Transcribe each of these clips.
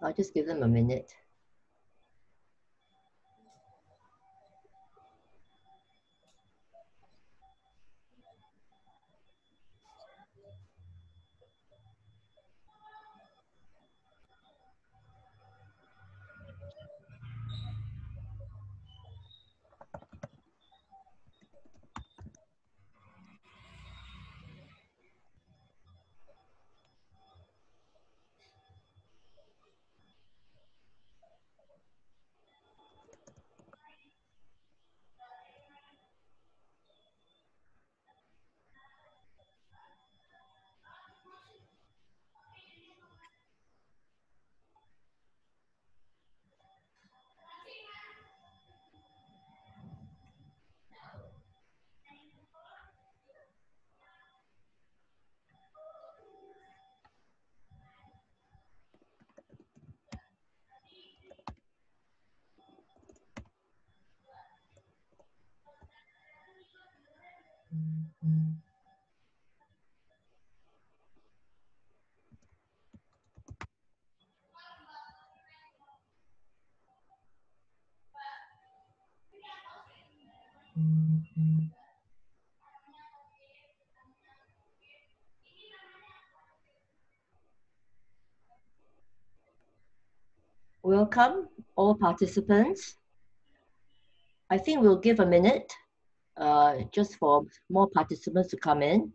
I'll just give them a minute. Welcome, all participants. I think we'll give a minute just for more participants to come in.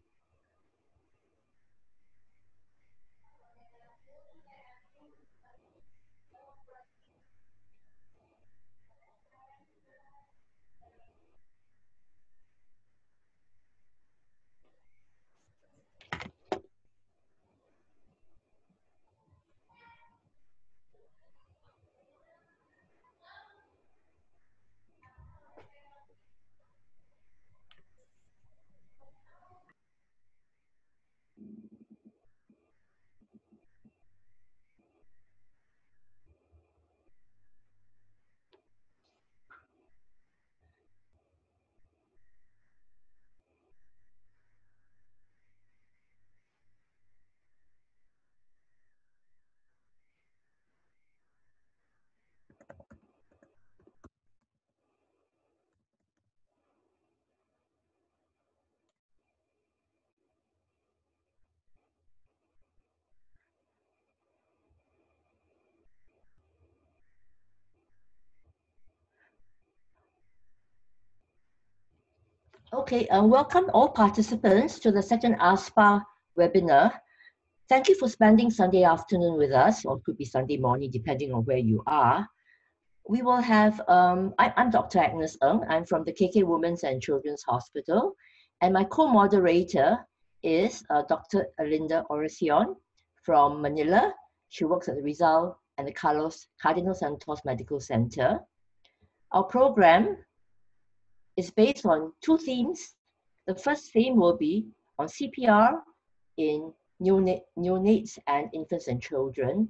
Okay, welcome all participants to the second ASPA webinar. Thank you for spending Sunday afternoon with us, or it could be Sunday morning, depending on where you are. We will have, I'm Dr. Agnes Ng. I'm from the KK Women's and Children's Hospital. And my co-moderator is Dr. Alinda Oracion from Manila. She works at the Rizal and the Cardinal Santos Medical Center. Our program is based on two themes. The first theme will be on CPR in neonates and infants and children.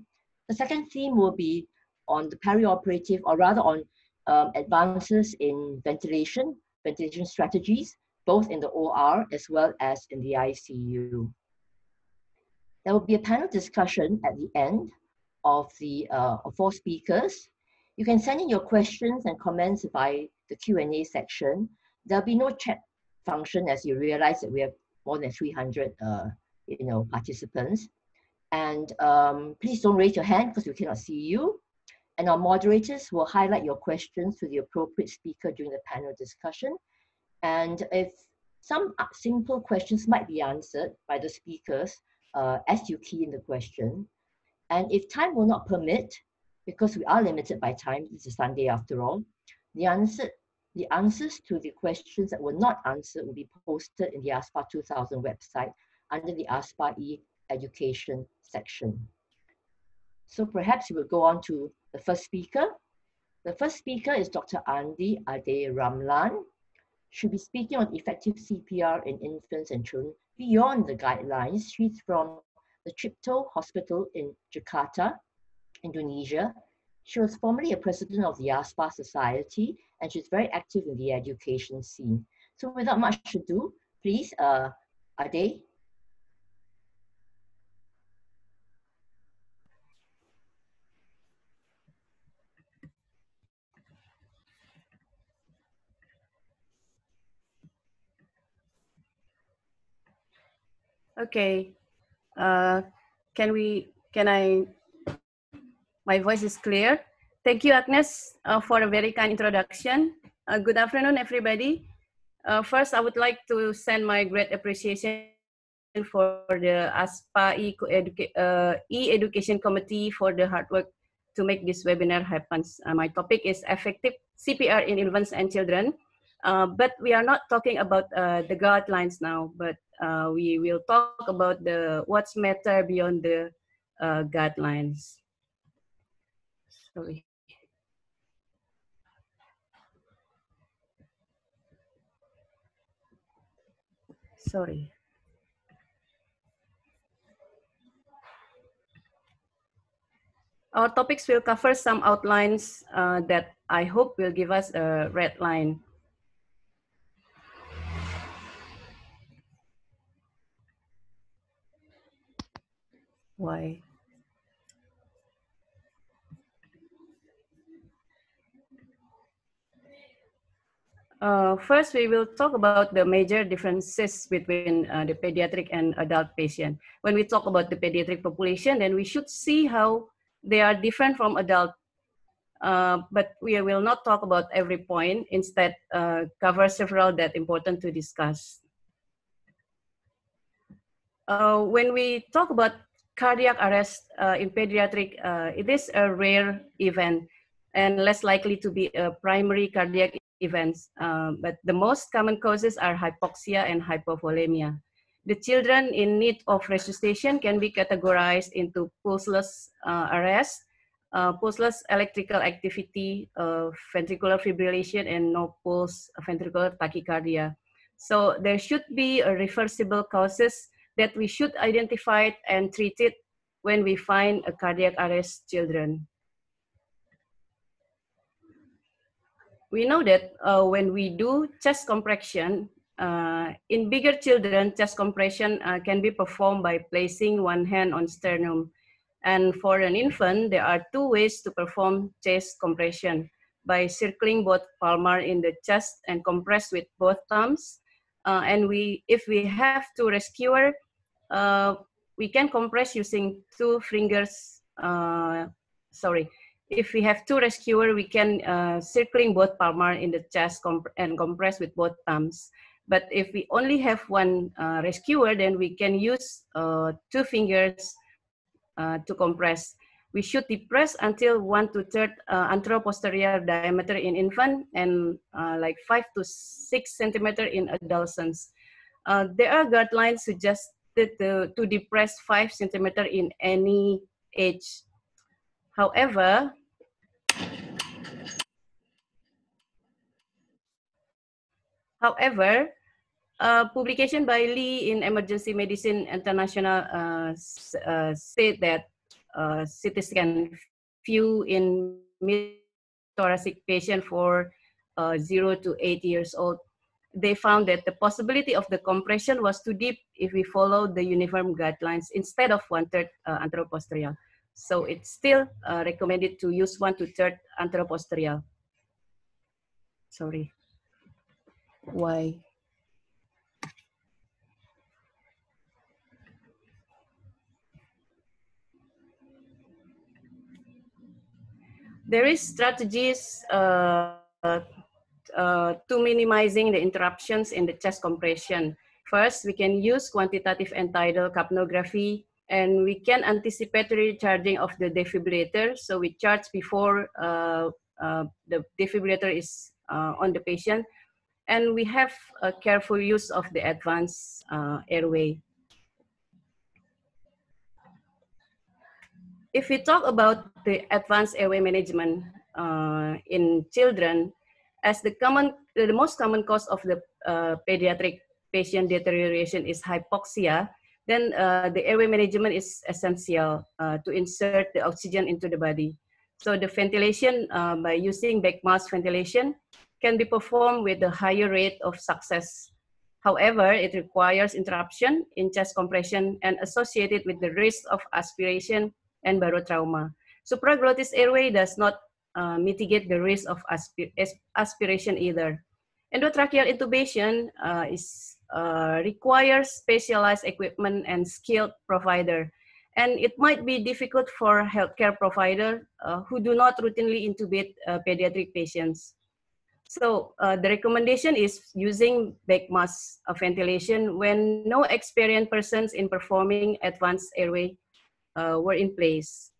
The second theme will be on the perioperative, or rather on advances in ventilation strategies, both in the OR as well as in the ICU. There will be a panel discussion at the end of the four speakers. You can send in your questions and comments by the Q&A section. There'll be no chat function, as you realize that we have more than 300 participants. And please don't raise your hand because we cannot see you. And our moderators will highlight your questions to the appropriate speaker during the panel discussion. And if some simple questions might be answered by the speakers as you key in the question. And if time will not permit, because we are limited by time, it's a Sunday after all, the answers to the questions that were not answered will be posted in the ASPA 2000 website under the ASPA e-education section. So perhaps we will go on to the first speaker. The first speaker is Dr. Andi Ade Ramlan. She'll be speaking on effective CPR in infants and children beyond the guidelines. She's from the Cipto Hospital in Jakarta, Indonesia. She was formerly a president of the ASPA Society, and she's very active in the education scene. So without much ado, please, Ade. Okay. My voice is clear. Thank you, Agnes, for a very kind introduction. Good afternoon, everybody. First, I would like to send my great appreciation for the ASPA E-Education Committee for the hard work to make this webinar happen. My topic is effective CPR in infants and children. But we are not talking about the guidelines now, but we will talk about what's matter beyond the guidelines. Sorry. Sorry. Our topics will cover some outlines that I hope will give us a red line. Why? First, we will talk about the major differences between the pediatric and adult patient. When we talk about the pediatric population, then we should see how they are different from adult. But we will not talk about every point. Instead, cover several that important to discuss. When we talk about cardiac arrest in pediatric, it is a rare event and less likely to be a primary cardiac events. But the most common causes are hypoxia and hypovolemia. The children in need of resuscitation can be categorized into pulseless arrest, pulseless electrical activity, ventricular fibrillation, and no pulse ventricular tachycardia. So there should be a reversible causes that we should identify and treat it when we find a cardiac arrest children. We know that when we do chest compression, in bigger children, chest compression can be performed by placing one hand on sternum. And for an infant, there are two ways to perform chest compression: by circling both palmar in the chest and compress with both thumbs. And if we have to rescuer, we can compress using two fingers. If we have two rescuer, we can circling both palmar in the chest and compress with both thumbs. But if we only have one rescuer, then we can use two fingers to compress. We should depress until 1 to 3 anteroposterior diameter in infant and like 5 to 6 centimeter in adolescents. There are guidelines suggested to depress 5 centimeter in any age. However, publication by Lee in Emergency Medicine International said that CT scan few in mid-thoracic patient for 0 to 8 years old. They found that the possibility of the compression was too deep if we follow the uniform guidelines instead of 1/3 anteroposterior. So it's still recommended to use 1 to 3 anteroposterior. Sorry. Why? There is strategies to minimizing the interruptions in the chest compression. First, we can use quantitative and tidal capnography, and we can anticipatory charging of the defibrillator. So we charge before the defibrillator is on the patient. And we have a careful use of the advanced airway. If we talk about the advanced airway management in children, as the most common cause of the pediatric patient deterioration is hypoxia, then the airway management is essential to insert the oxygen into the body. So the ventilation by using back mask ventilation can be performed with a higher rate of success. However, it requires interruption in chest compression and associated with the risk of aspiration and barotrauma. Supraglottis airway does not mitigate the risk of aspiration either. Endotracheal intubation is requires specialized equipment and skilled provider. And it might be difficult for healthcare providers who do not routinely intubate pediatric patients. So the recommendation is using back mask ventilation when no experienced persons in performing advanced airway were in place.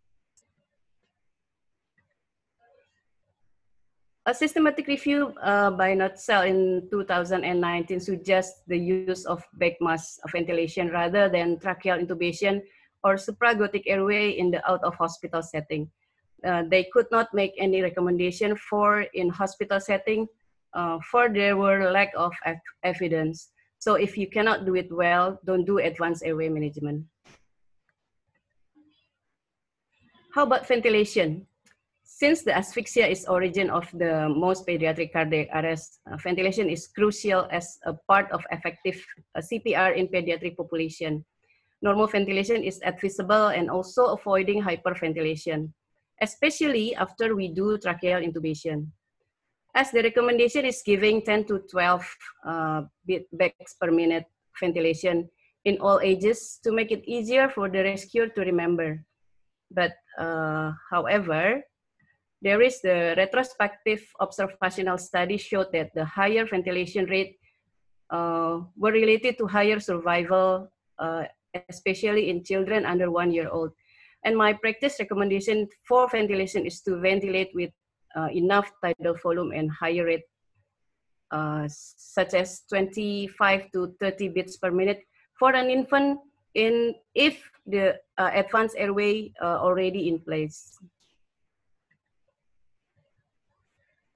A systematic review by Notcell in 2019 suggests the use of back mask ventilation rather than tracheal intubation or supraglottic airway in the out-of-hospital setting. They could not make any recommendation for in hospital setting, for there were lack of evidence. So if you cannot do it well, don't do advanced airway management. How about ventilation? Since the asphyxia is origin of the most pediatric cardiac arrest, ventilation is crucial as a part of effective CPR in pediatric population. Normal ventilation is advisable and also avoiding hyperventilation, especially after we do tracheal intubation. As the recommendation is giving 10 to 12 beats per minute ventilation in all ages to make it easier for the rescuer to remember. But however, there is the retrospective observational study showed that the higher ventilation rate were related to higher survival, especially in children under 1 year old. And my practice recommendation for ventilation is to ventilate with enough tidal volume and higher rate, such as 25 to 30 beats per minute for an infant if the advanced airway already in place.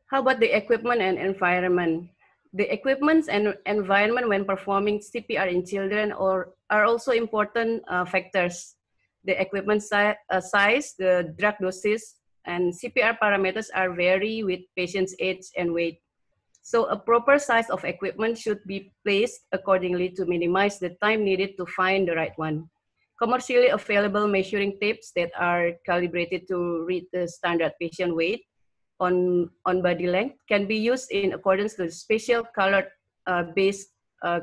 How about the equipment and environment? The equipment and environment when performing CPR in children are also important factors. The equipment size, the drug doses, and CPR parameters are vary with patient's age and weight. So a proper size of equipment should be placed accordingly to minimize the time needed to find the right one. Commercially available measuring tapes that are calibrated to read the standard patient weight on body length can be used in accordance with special colored based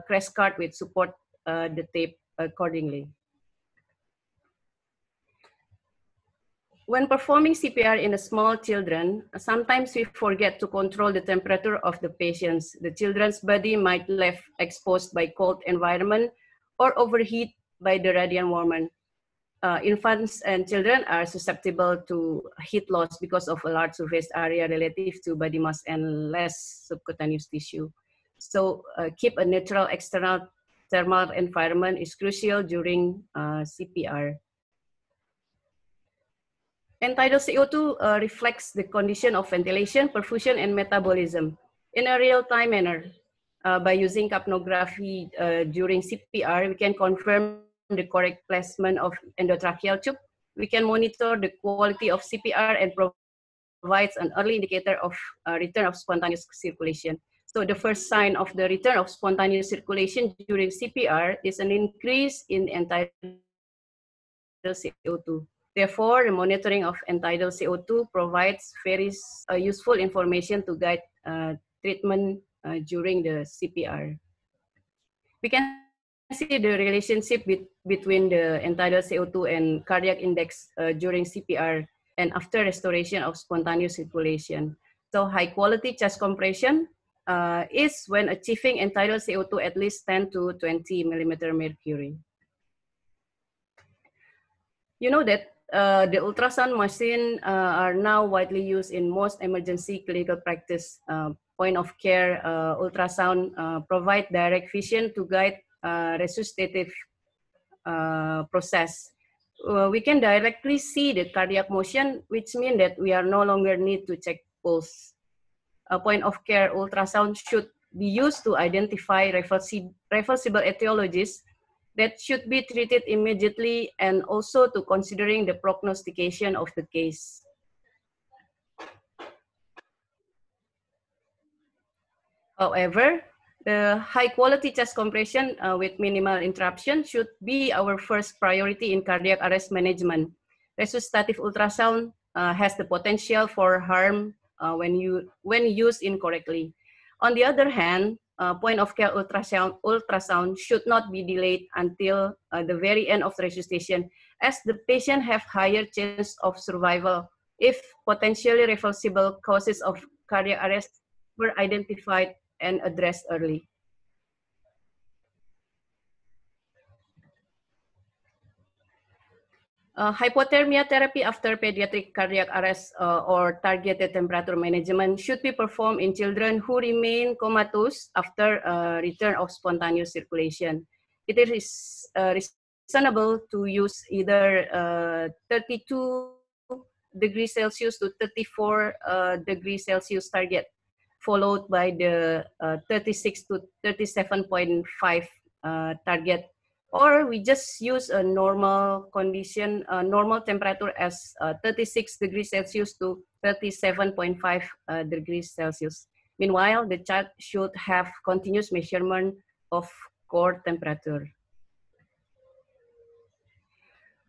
crash card which support the tape accordingly. When performing CPR in small children, sometimes we forget to control the temperature of the patients. The children's body might left exposed by cold environment or overheat by the radiant warmer. Infants and children are susceptible to heat loss because of a large surface area relative to body mass and less subcutaneous tissue. So keep a neutral external thermal environment is crucial during CPR. Entitled CO2 reflects the condition of ventilation, perfusion, and metabolism in a real-time manner. By using capnography during CPR, we can confirm the correct placement of endotracheal tube. We can monitor the quality of CPR and provides an early indicator of return of spontaneous circulation. So the first sign of the return of spontaneous circulation during CPR is an increase in entitled CO2. Therefore, the monitoring of entitled CO2 provides very useful information to guide treatment during the CPR. We can see the relationship between the entitled CO2 and cardiac index during CPR and after restoration of spontaneous circulation. So high quality chest compression is when achieving entitled CO2 at least 10 to 20 millimeter mercury. You know that the ultrasound machine are now widely used in most emergency clinical practice. Point of care ultrasound provide direct vision to guide resuscitative process. We can directly see the cardiac motion, which means that we are no longer need to check pulse. A point of care ultrasound should be used to identify reversible etiologies that should be treated immediately and also to considering the prognostication of the case. However, the high quality chest compression with minimal interruption should be our first priority in cardiac arrest management. Resuscitative ultrasound has the potential for harm when used incorrectly. On the other hand, point of care ultrasound should not be delayed until the very end of the resuscitation, as the patient have higher chance of survival if potentially reversible causes of cardiac arrest were identified and addressed early. Hypothermia therapy after pediatric cardiac arrest or targeted temperature management should be performed in children who remain comatose after return of spontaneous circulation. It is reasonable to use either 32 degrees Celsius to 34 degrees Celsius target, followed by the 36 to 37.5 target. Or we just use a normal condition, normal temperature as 36 degrees Celsius to 37.5 degrees Celsius. Meanwhile, the child should have continuous measurement of core temperature.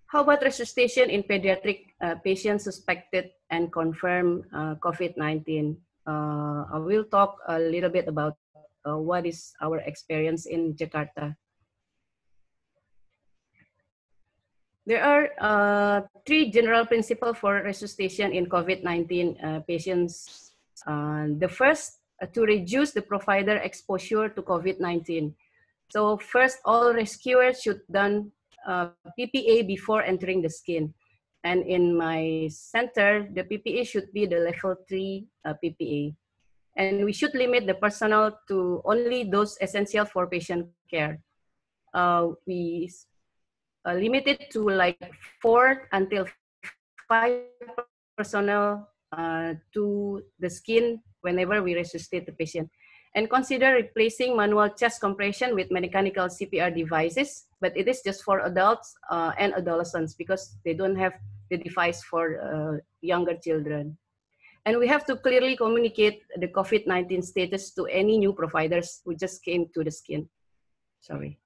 How about resuscitation in pediatric patients suspected and confirmed COVID-19? I will talk a little bit about what is our experience in Jakarta. There are three general principles for resuscitation in COVID-19 patients. The first, to reduce the provider exposure to COVID-19. So first, all rescuers should done PPA before entering the skin. And in my center, the PPA should be the level 3 PPA. And we should limit the personnel to only those essential for patient care. We limited to like 4 until 5 personnel to the skin whenever we resuscitate the patient. And consider replacing manual chest compression with mechanical CPR devices, but it is just for adults and adolescents because they don't have the device for younger children. And we have to clearly communicate the COVID-19 status to any new providers who just came to the skin. Sorry.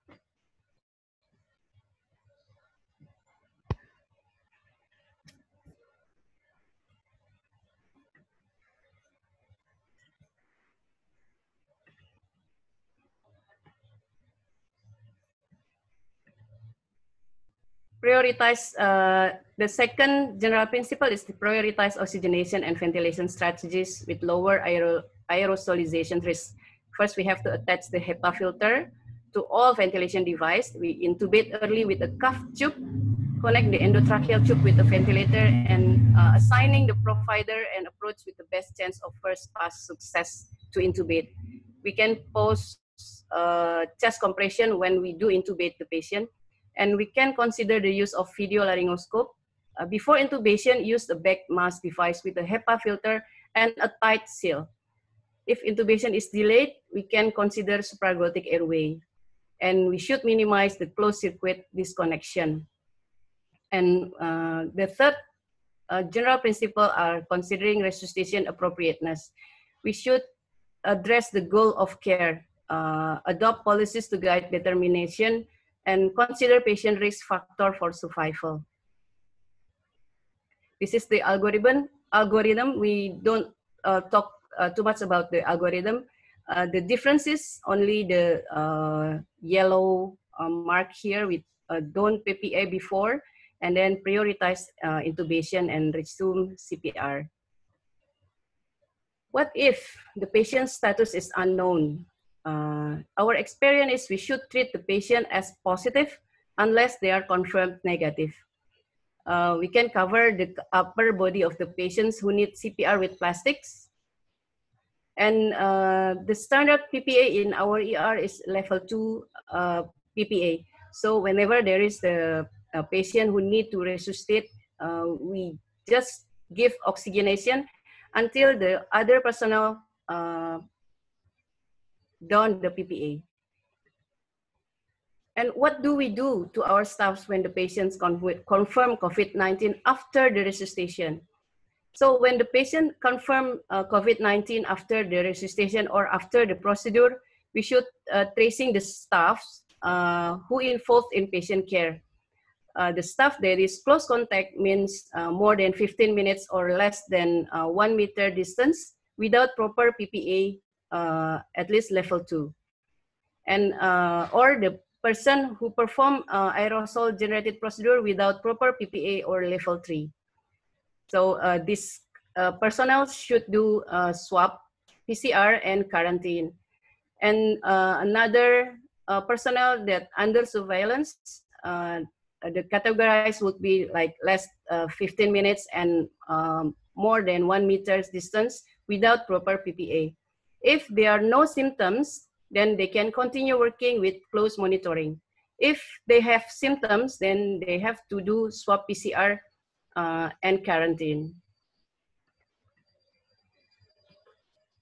Prioritize, the second general principle is to prioritize oxygenation and ventilation strategies with lower aerosolization risk. First, we have to attach the HEPA filter to all ventilation device. We intubate early with a cuff tube, connect the endotracheal tube with the ventilator, and assigning the provider and approach with the best chance of first pass success to intubate. We can pause chest compression when we do intubate the patient. And we can consider the use of video laryngoscope. Before intubation, use the back mask device with a HEPA filter and a tight seal. If intubation is delayed, we can consider supraglottic airway. And we should minimize the closed circuit disconnection. And the third general principle are considering resuscitation appropriateness. We should address the goal of care, adopt policies to guide determination, and consider patient risk factor for survival. This is the algorithm. We don't talk too much about the algorithm. The difference is only the yellow mark here with don't PPA before, and then prioritize intubation and resume CPR. What if the patient's status is unknown? Our experience is we should treat the patient as positive unless they are confirmed negative. We can cover the upper body of the patients who need CPR with plastics. And the standard PPA in our ER is level 2 PPA. So whenever there is a patient who need to resuscitate, we just give oxygenation until the other personnel done the PPA. And what do we do to our staffs when the patients confirm COVID-19 after the resuscitation? So when the patient confirm COVID-19 after the resuscitation or after the procedure, we should tracing the staffs who involved in patient care. The staff that is close contact means more than 15 minutes or less than 1 meter distance without proper PPA at least level 2. And or the person who perform aerosol generated procedure without proper PPA or level 3. So this personnel should do swab, PCR, and quarantine. And another personnel that under surveillance, the categorized would be like less 15 minutes and more than 1 meter's distance without proper PPA. If there are no symptoms, then they can continue working with close monitoring. If they have symptoms, then they have to do swab PCR and quarantine.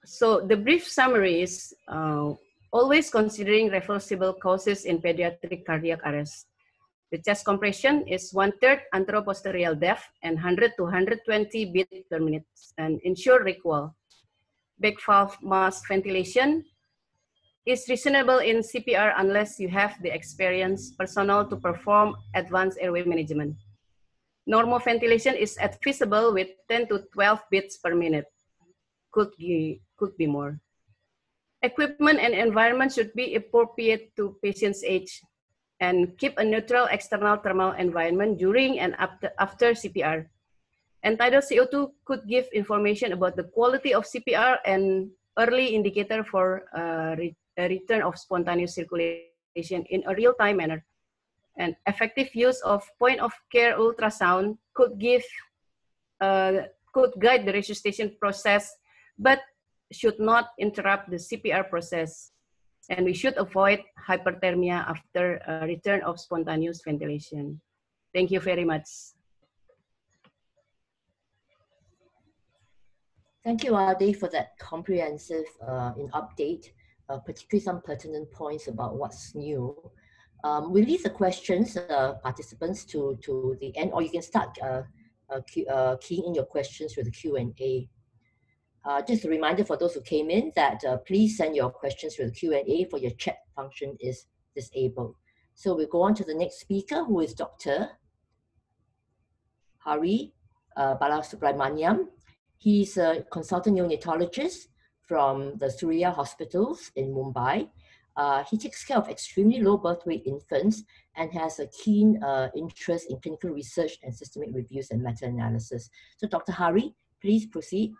So the brief summary is always considering reversible causes in pediatric cardiac arrest. The chest compression is 1/3 anteroposterior depth and 100 to 120 beats per minute and ensure recoil. Back valve mask ventilation is reasonable in CPR unless you have the experienced personnel to perform advanced airway management. Normal ventilation is advisable with 10 to 12 beats per minute. Could be more. Equipment and environment should be appropriate to patient's age and keep a neutral external thermal environment during and after CPR. Entitled CO2 could give information about the quality of CPR and early indicator for a return of spontaneous circulation in a real-time manner. And effective use of point-of-care ultrasound could guide the resuscitation process, but should not interrupt the CPR process. And we should avoid hyperthermia after return of spontaneous ventilation. Thank you very much. Thank you, Ade, for that comprehensive update, particularly some pertinent points about what's new. We leave the questions, participants, to the end, or you can start keying in your questions with the Q&A. Just a reminder for those who came in that please send your questions through the Q&A, for your chat function is disabled. So we'll go on to the next speaker, who is Dr. Hari Balasubramaniam. He's a consultant neonatologist from the Surya Hospitals in Mumbai. He takes care of extremely low birth weight infants and has a keen interest in clinical research and systemic reviews and meta-analysis. So Dr. Hari, please proceed.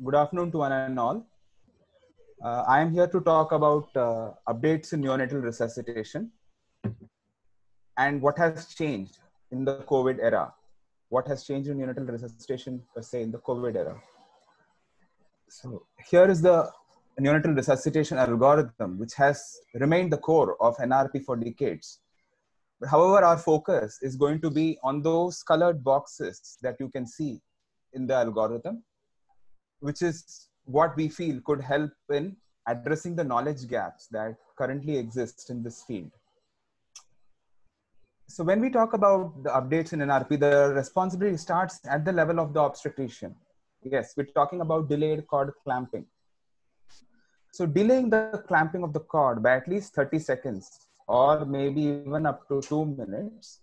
Good afternoon to one and all. I am here to talk about updates in neonatal resuscitation and what has changed in the COVID era. What has changed in neonatal resuscitation per se in the COVID era. So here is the neonatal resuscitation algorithm, which has remained the core of NRP for decades. But however, our focus is going to be on those colored boxes that you can see in the algorithm, which is what we feel could help in addressing the knowledge gaps that currently exist in this field. So when we talk about the updates in NRP, the responsibility starts at the level of the obstetrician. Yes, we're talking about delayed cord clamping. So delaying the clamping of the cord by at least 30 seconds or maybe even up to 2 minutes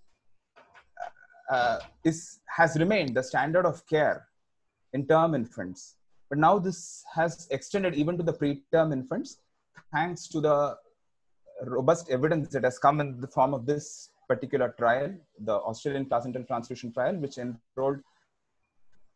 has remained the standard of care in term infants. But now this has extended even to the preterm infants, thanks to the robust evidence that has come in the form of this particular trial, the Australian placental transfusion trial, which enrolled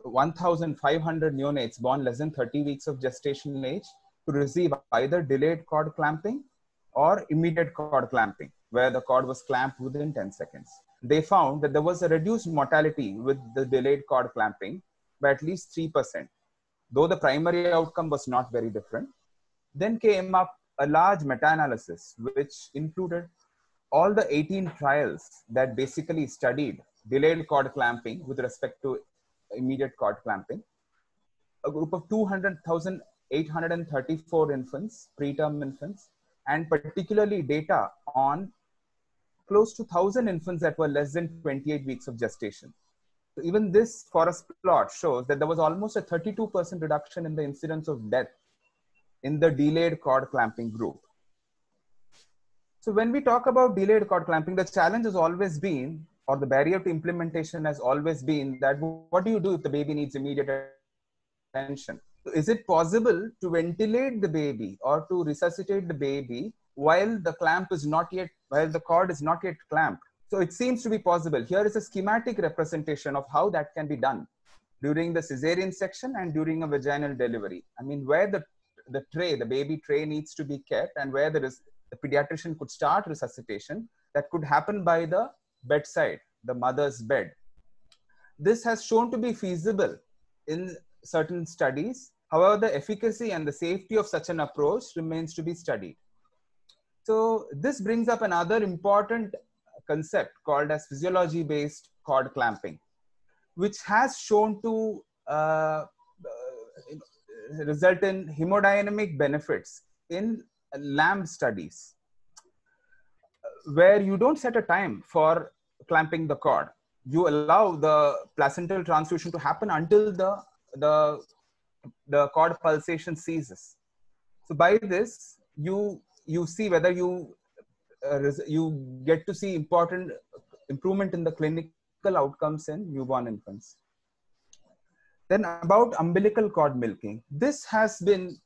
1,500 neonates born less than 30 weeks of gestational age to receive either delayed cord clamping or immediate cord clamping, where the cord was clamped within 10 seconds. They found that there was a reduced mortality with the delayed cord clamping by at least 3%. Though the primary outcome was not very different. Then came up a large meta-analysis, which included all the 18 trials that basically studied delayed cord clamping with respect to immediate cord clamping. A group of 200,834 infants, preterm infants, and particularly data on close to 1,000 infants that were less than 28 weeks of gestation. So even this forest plot shows that there was almost a 32% reduction in the incidence of death in the delayed cord clamping group. So when we talk about delayed cord clamping, the challenge has always been, or the barrier to implementation has always been, that what do you do if the baby needs immediate attention? So is it possible to ventilate the baby or to resuscitate the baby while the cord is not yet clamped? So it seems to be possible. Here is a schematic representation of how that can be done during the cesarean section and during a vaginal delivery. I mean, where the baby tray needs to be kept, and where the pediatrician could start resuscitation, that could happen by the bedside, the mother's bed. This has shown to be feasible in certain studies. However, the efficacy and the safety of such an approach remains to be studied. So this brings up another important concept called as physiology-based cord clamping, which has shown to result in hemodynamic benefits in lamb studies, where you don't set a time for clamping the cord. You allow the placental transfusion to happen until the cord pulsation ceases. So by this, you see whether you get to see important improvement in the clinical outcomes in newborn infants. Then about umbilical cord milking, this has been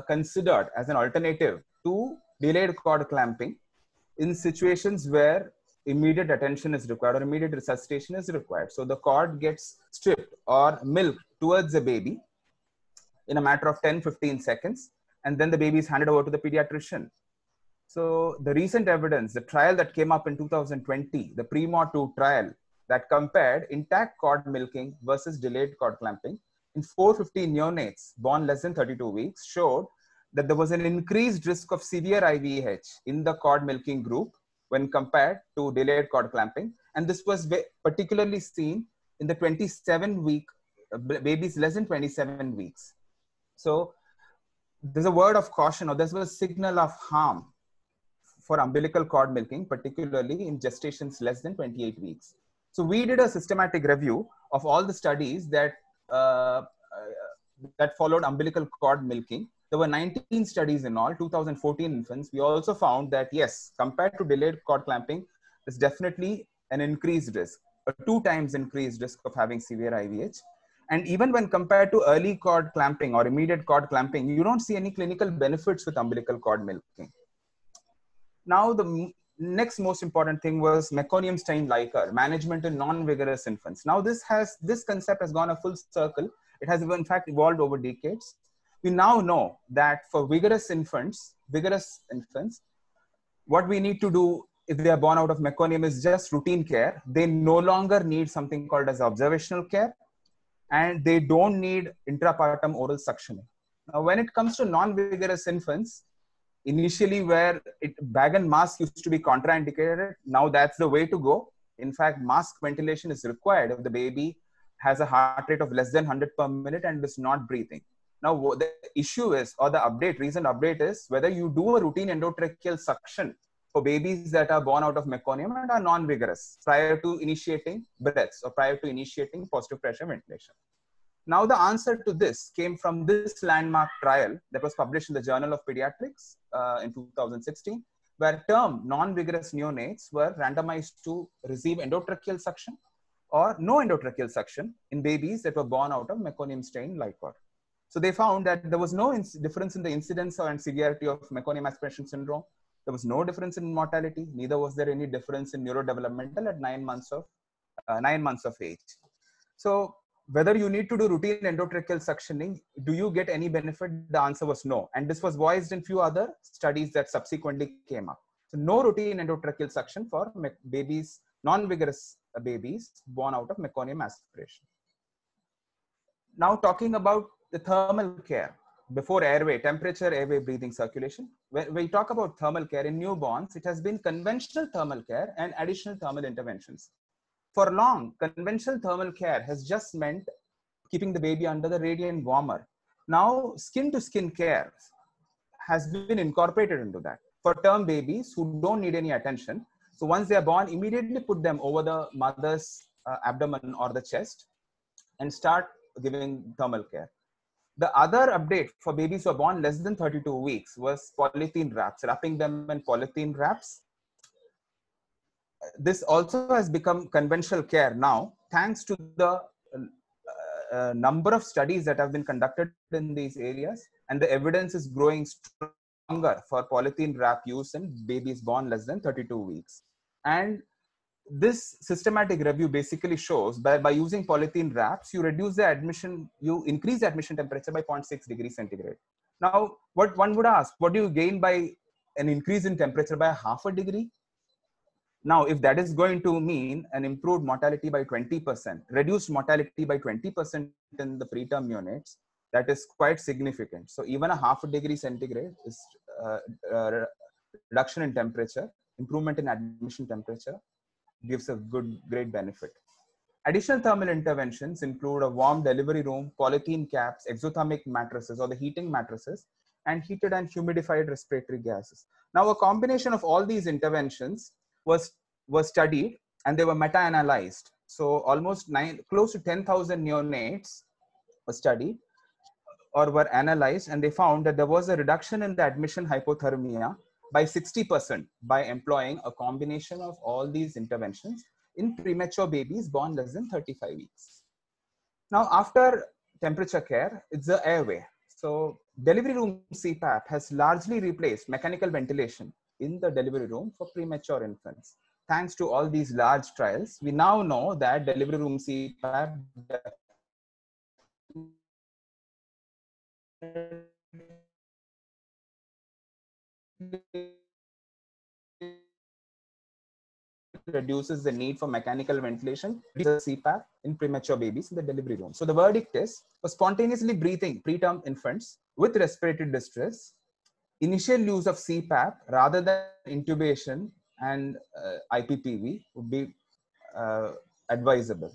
considered as an alternative to delayed cord clamping in situations where immediate attention is required or immediate resuscitation is required. So the cord gets stripped or milked towards the baby in a matter of 10-15 seconds, and then the baby is handed over to the pediatrician. So the recent evidence, the trial that came up in 2020, the PRIMO2 trial that compared intact cord milking versus delayed cord clamping in 450 neonates born less than 32 weeks, showed that there was an increased risk of severe IVH in the cord milking group when compared to delayed cord clamping. And this was particularly seen in the 27-week babies less than 27 weeks. So there's a word of caution, or there's a signal of harm for umbilical cord milking, particularly in gestations less than 28 weeks. So we did a systematic review of all the studies that followed umbilical cord milking. There were 19 studies in all, 2014 infants. We also found that, yes, compared to delayed cord clamping, there's definitely an increased risk, a 2 times increased risk of having severe IVH. And even when compared to early cord clamping or immediate cord clamping, you don't see any clinical benefits with umbilical cord milking. Now, the next most important thing was meconium strain liquor, management in non-vigorous infants. Now, this concept has gone a full circle. It has in fact evolved over decades. We now know that for vigorous infants, what we need to do if they are born out of meconium is just routine care. They no longer need something called as observational care, and they don't need intrapartum oral suctioning. Now, when it comes to non-vigorous infants, initially where bag and mask used to be contraindicated, now that's the way to go. In fact, mask ventilation is required if the baby has a heart rate of less than 100 per minute and is not breathing. Now, the issue is, or the recent update is, whether you do a routine endotracheal suction for babies that are born out of meconium and are non-vigorous prior to initiating breaths or prior to initiating positive pressure ventilation. Now, the answer to this came from this landmark trial that was published in the Journal of Pediatrics in 2016, where term non-vigorous neonates were randomized to receive endotracheal suction or no endotracheal suction in babies that were born out of meconium strain liquor. So they found that there was no difference in the incidence and severity of meconium aspiration syndrome. There was no difference in mortality. Neither was there any difference in neurodevelopmental at 9 months of age. So whether you need to do routine endotracheal suctioning, do you get any benefit? The answer was no. And this was voiced in few other studies that subsequently came up. So no routine endotracheal suction for babies, non-vigorous babies born out of meconium aspiration. Now talking about the thermal care before airway, temperature, airway, breathing, circulation. When we talk about thermal care in newborns, it has been conventional thermal care and additional thermal interventions. For long, conventional thermal care has just meant keeping the baby under the radiant warmer. Now, skin-to-skin care has been incorporated into that. For term babies who don't need any attention, So once they are born, immediately put them over the mother's abdomen or the chest and start giving thermal care. The other update for babies who are born less than 32 weeks was polythene wraps, wrapping them in polythene wraps. This also has become conventional care now, thanks to the number of studies that have been conducted in these areas, and the evidence is growing stronger for polythene wrap use in babies born less than 32 weeks. And this systematic review basically shows by using polythene wraps, you increase the admission temperature by 0.6 degrees centigrade. Now, what one would ask, what do you gain by an increase in temperature by half a degree? Now, if that is going to mean an improved mortality by 20%, reduced mortality by 20% in the preterm neonates, that is quite significant. So even a half a degree centigrade is reduction in temperature, improvement in admission temperature, gives a great benefit. Additional thermal interventions include a warm delivery room, polythene caps, exothermic mattresses or the heating mattresses, and heated and humidified respiratory gases. Now, a combination of all these interventions was studied and they were meta-analyzed. So almost close to 10,000 neonates were studied or were analyzed, and they found that there was a reduction in the admission hypothermia by 60% by employing a combination of all these interventions in premature babies born less than 35 weeks. Now, after temperature care, it's the airway. So delivery room CPAP has largely replaced mechanical ventilation in the delivery room for premature infants. Thanks to all these large trials, we now know that delivery room CPAP reduces the need for mechanical ventilation, reduces CPAP in premature babies in the delivery room. So the verdict is, for spontaneously breathing preterm infants with respiratory distress, initial use of CPAP rather than intubation and IPPV would be advisable.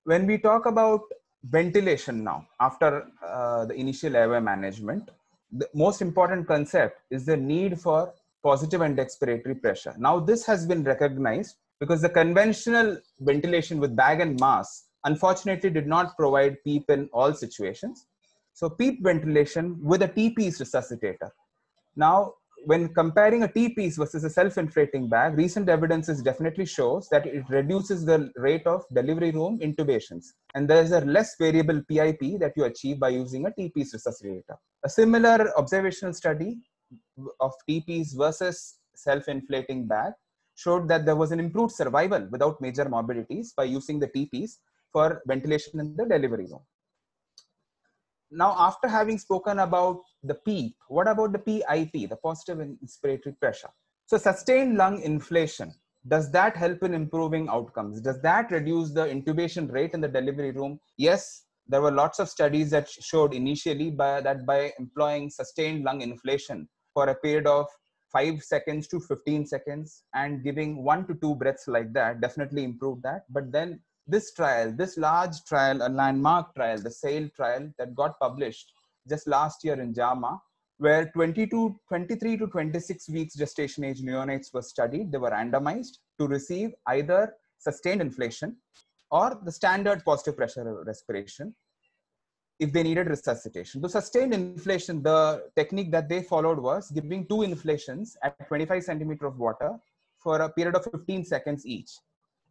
When we talk about ventilation now, after the initial airway management, the most important concept is the need for positive end expiratory pressure. Now, this has been recognized because the conventional ventilation with bag and mask unfortunately did not provide PEEP in all situations. So PEEP ventilation with a T-piece resuscitator. Now, when comparing a T-piece versus a self-inflating bag, recent evidences definitely shows that it reduces the rate of delivery room intubations. And there is a less variable PIP that you achieve by using a T-piece resuscitator. A similar observational study of T-piece versus self-inflating bag showed that there was an improved survival without major morbidities by using the T-piece for ventilation in the delivery room. Now, after having spoken about the PEEP, what about the PIP, the positive inspiratory pressure? So sustained lung inflation, does that help in improving outcomes? Does that reduce the intubation rate in the delivery room? Yes, there were lots of studies that showed initially that by employing sustained lung inflation for a period of 5 seconds to 15 seconds and giving 1 to 2 breaths like that, definitely improved that. But then this trial, this large trial, a landmark trial, the SAIL trial that got published just last year in JAMA, where 23 to 26 weeks gestation age neonates were studied. They were randomized to receive either sustained inflation or the standard positive pressure respiration if they needed resuscitation. The sustained inflation, the technique that they followed was giving 2 inflations at 25 centimeters of water for a period of 15 seconds each.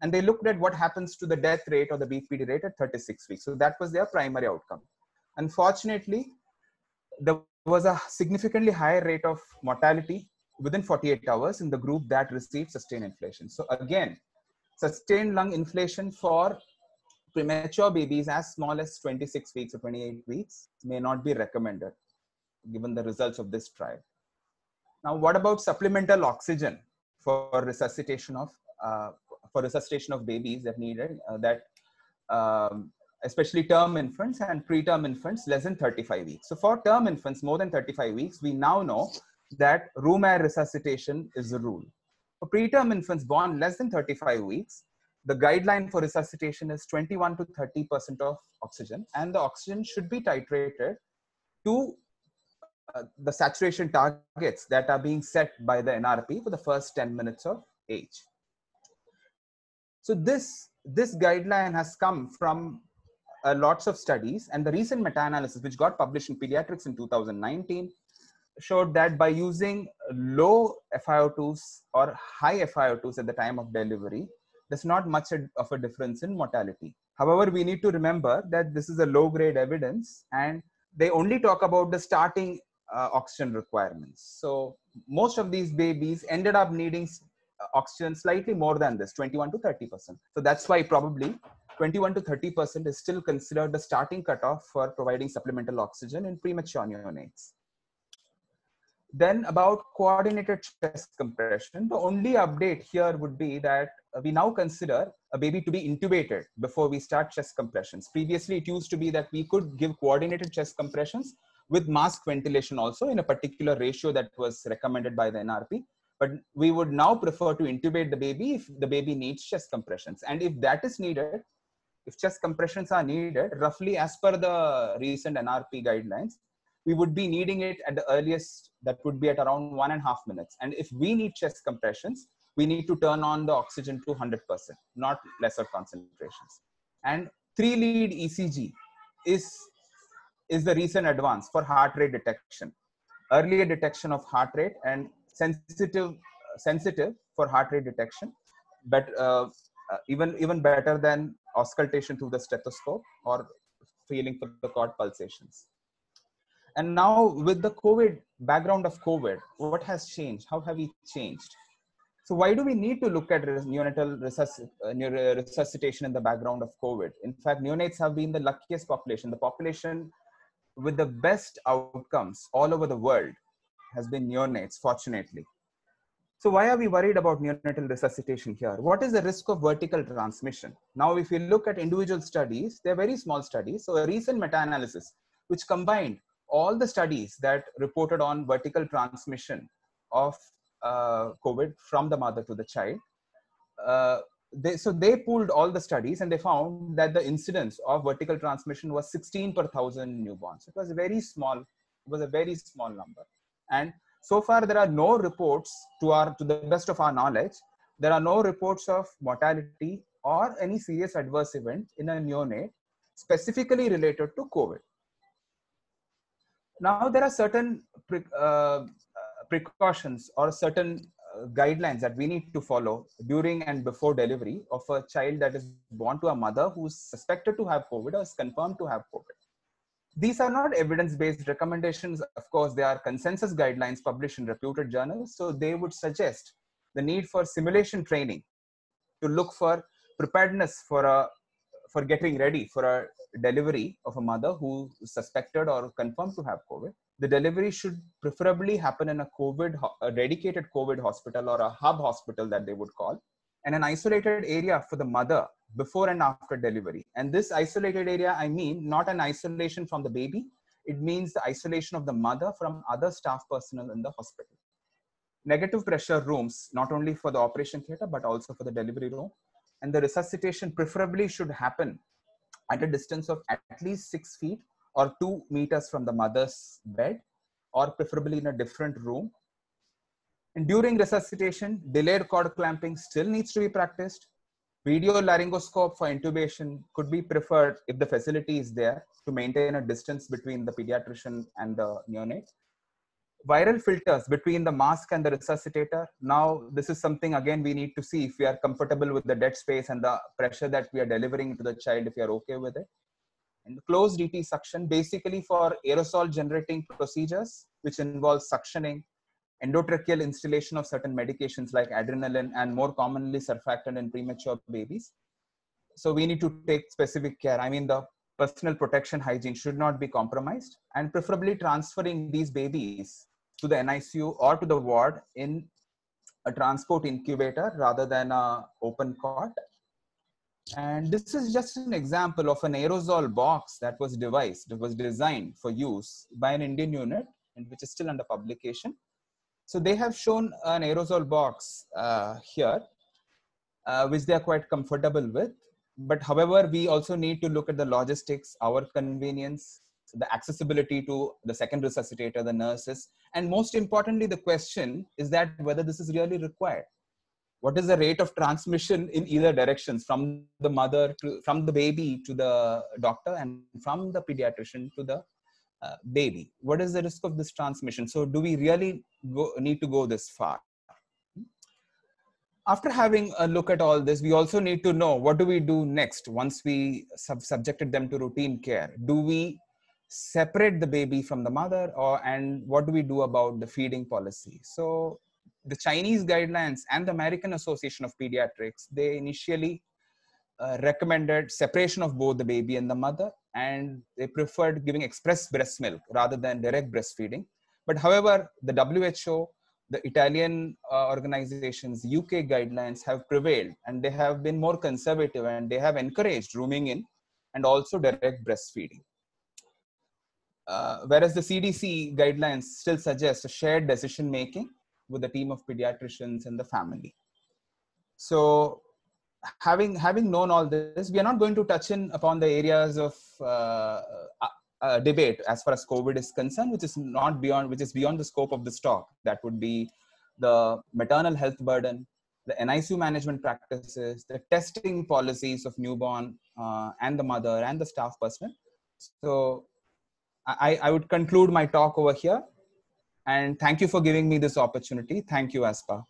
And they looked at what happens to the death rate or the BPD rate at 36 weeks. So that was their primary outcome. Unfortunately, there was a significantly higher rate of mortality within 48 hours in the group that received sustained inflation. So again, sustained lung inflation for premature babies as small as 26 weeks or 28 weeks may not be recommended given the results of this trial. Now, what about supplemental oxygen for resuscitation of babies that needed especially term infants and preterm infants less than 35 weeks. So for term infants more than 35 weeks, we now know that room air resuscitation is the rule. For preterm infants born less than 35 weeks, the guideline for resuscitation is 21 to 30% of oxygen, and the oxygen should be titrated to the saturation targets that are being set by the NRP for the first 10 minutes of age. So this guideline has come from lots of studies, and the recent meta-analysis which got published in Pediatrics in 2019 showed that by using low FiO2s or high FiO2s at the time of delivery, there's not much of a difference in mortality. However, we need to remember that this is a low-grade evidence, and they only talk about the starting oxygen requirements. So most of these babies ended up needing oxygen slightly more than this, 21 to 30%. So that's why probably 21 to 30% is still considered the starting cutoff for providing supplemental oxygen in premature neonates. Then about coordinated chest compression, the only update here would be that we now consider a baby to be intubated before we start chest compressions. Previously, it used to be that we could give coordinated chest compressions with mask ventilation also in a particular ratio that was recommended by the NRP. But we would now prefer to intubate the baby if the baby needs chest compressions. And if that is needed, if chest compressions are needed, roughly as per the recent NRP guidelines, we would be needing it at the earliest, that would be at around 1.5 minutes. And if we need chest compressions, we need to turn on the oxygen to 100%, not lesser concentrations. And 3-lead ECG is the recent advance for heart rate detection. Earlier detection of heart rate and sensitive for heart rate detection, but even better than auscultation through the stethoscope or feeling for the cord pulsations. And now with the background of COVID, what has changed? How have we changed? So why do we need to look at neonatal resuscitation in the background of COVID? In fact, neonates have been the luckiest population. The population with the best outcomes all over the world has been neonates, fortunately. So why are we worried about neonatal resuscitation here? What is the risk of vertical transmission? Now, if you look at individual studies, they're very small studies. So a recent meta-analysis, which combined all the studies that reported on vertical transmission of COVID from the mother to the child, they pooled all the studies and they found that the incidence of vertical transmission was 16 per 1,000 newborns. It was a very small number. And so far, there are no reports, to the best of our knowledge, there are no reports of mortality or any serious adverse event in a neonate specifically related to COVID. Now, there are certain precautions or certain guidelines that we need to follow during and before delivery of a child that is born to a mother who is suspected to have COVID or is confirmed to have COVID. These are not evidence-based recommendations. Of course, they are consensus guidelines published in reputed journals. So they would suggest the need for simulation training to look for preparedness for getting ready for a delivery of a mother who is suspected or confirmed to have COVID. The delivery should preferably happen in a dedicated COVID hospital or a hub hospital that they would call, and an isolated area for the mother before and after delivery. And this isolated area, I mean, not an isolation from the baby. It means the isolation of the mother from other staff personnel in the hospital. Negative pressure rooms, not only for the operation theater, but also for the delivery room. And the resuscitation preferably should happen at a distance of at least 6 feet or 2 meters from the mother's bed, or preferably in a different room. And during resuscitation, delayed cord clamping still needs to be practiced. Video laryngoscope for intubation could be preferred if the facility is there to maintain a distance between the pediatrician and the neonate. Viral filters between the mask and the resuscitator. Now, this is something, again, we need to see if we are comfortable with the dead space and the pressure that we are delivering to the child, if we are okay with it. And closed DT suction, basically for aerosol generating procedures, which involve suctioning, endotracheal instillation of certain medications like adrenaline and more commonly surfactant in premature babies. So we need to take specific care. I mean, the personal protection hygiene should not be compromised, and preferably transferring these babies to the NICU or to the ward in a transport incubator rather than an open cot. And this is just an example of an aerosol box that was designed for use by an Indian unit, and which is still under publication. So they have shown an aerosol box here, which they are quite comfortable with. But however, we also need to look at the logistics, our convenience, the accessibility to the second resuscitator, the nurses. And most importantly, the question is that whether this is really required. what is the rate of transmission in either directions, from the mother to, from the baby to the doctor, and from the pediatrician to the baby? What is the risk of this transmission? So do we really need to go this far? After having a look at all this, we also need to know, what do we do next once we subjected them to routine care? Do we separate the baby from the mother, and what do we do about the feeding policy? So the Chinese guidelines and the American Association of Pediatrics, they initially recommended separation of both the baby and the mother, and they preferred giving express breast milk rather than direct breastfeeding. But however, the WHO, the Italian organizations, UK guidelines have prevailed, and they have been more conservative, and they have encouraged rooming in and also direct breastfeeding. Whereas the CDC guidelines still suggest a shared decision making with a team of pediatricians and the family. So having known all this, we are not going to touch in upon the areas of debate as far as COVID is concerned, which is beyond the scope of this talk. That would be the maternal health burden, the NICU management practices, the testing policies of newborn and the mother and the staff personnel. So I would conclude my talk over here, and thank you for giving me this opportunity. Thank you, ASPA.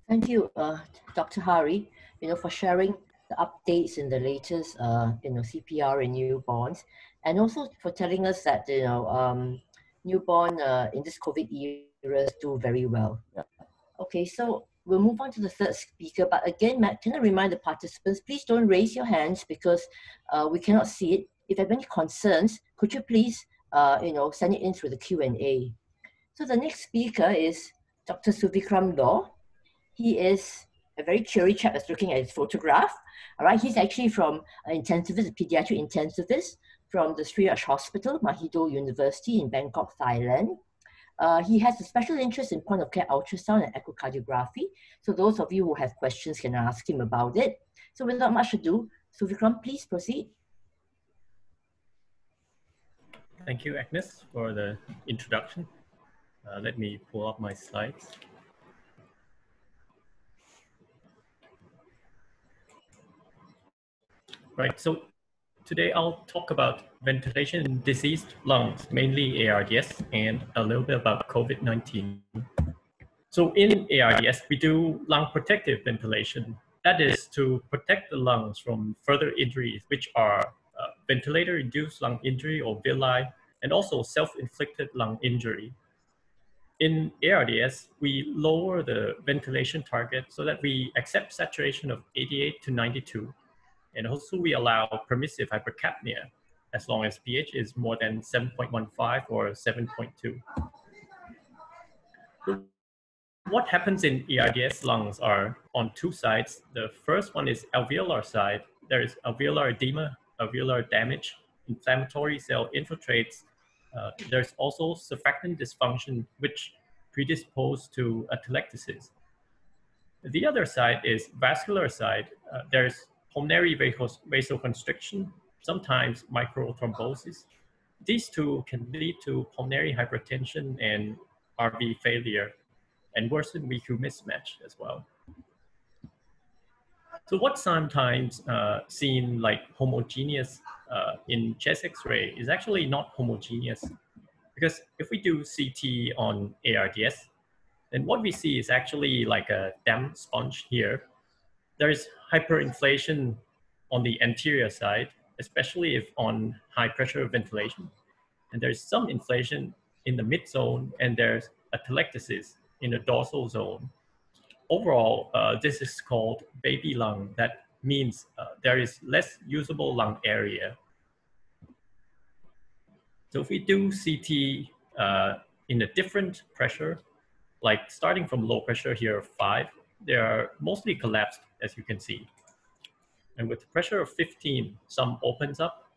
Thank you, Dr. Hari, for sharing the updates in the latest, CPR in newborns, and also for telling us that, newborn in this COVID era do very well. Yeah. Okay, so we'll move on to the third speaker. But again, Matt, can I remind the participants, please don't raise your hands because we cannot see it. If you have any concerns, could you please, send it in through the Q&A. So the next speaker is Dr. Suvikram Law. He is a very cheery chap that's looking at his photograph. All right, he's actually from intensivist, a pediatric intensivist from the Sri Raj Hospital, Mahidol University in Bangkok, Thailand. He has a special interest in point of care ultrasound and echocardiography. So those of you who have questions can ask him about it. So without much ado, Suvikram, please proceed. Thank you, Agnes, for the introduction. Let me pull up my slides. Right, so today I'll talk about ventilation in diseased lungs, mainly ARDS, and a little bit about COVID-19. So in ARDS, we do lung protective ventilation. That is to protect the lungs from further injuries, which are ventilator-induced lung injury or villi, and also self-inflicted lung injury. In ARDS, we lower the ventilation target so that we accept saturation of 88 to 92. And also we allow permissive hypercapnia as long as pH is more than 7.15 or 7.2. What happens in ARDS lungs are on two sides. The first one is alveolar side. There is alveolar edema, alveolar damage, inflammatory cell infiltrates. There's also surfactant dysfunction, which predispose to atelectasis. The other side is vascular side. There's pulmonary vasoconstriction, sometimes microthrombosis. These two can lead to pulmonary hypertension and RV failure, and worsen VQ mismatch as well. So what's sometimes seen like homogeneous in chest X-ray is actually not homogeneous, because if we do CT on ARDS, then what we see is actually like a damp sponge here. There is hyperinflation on the anterior side, especially if on high pressure ventilation. And there's some inflation in the mid zone, and there's atelectasis in the dorsal zone. Overall, this is called baby lung. That means there is less usable lung area. So if we do CT in a different pressure, like starting from low pressure here, 5, they are mostly collapsed, as you can see. And with pressure of 15, some opens up.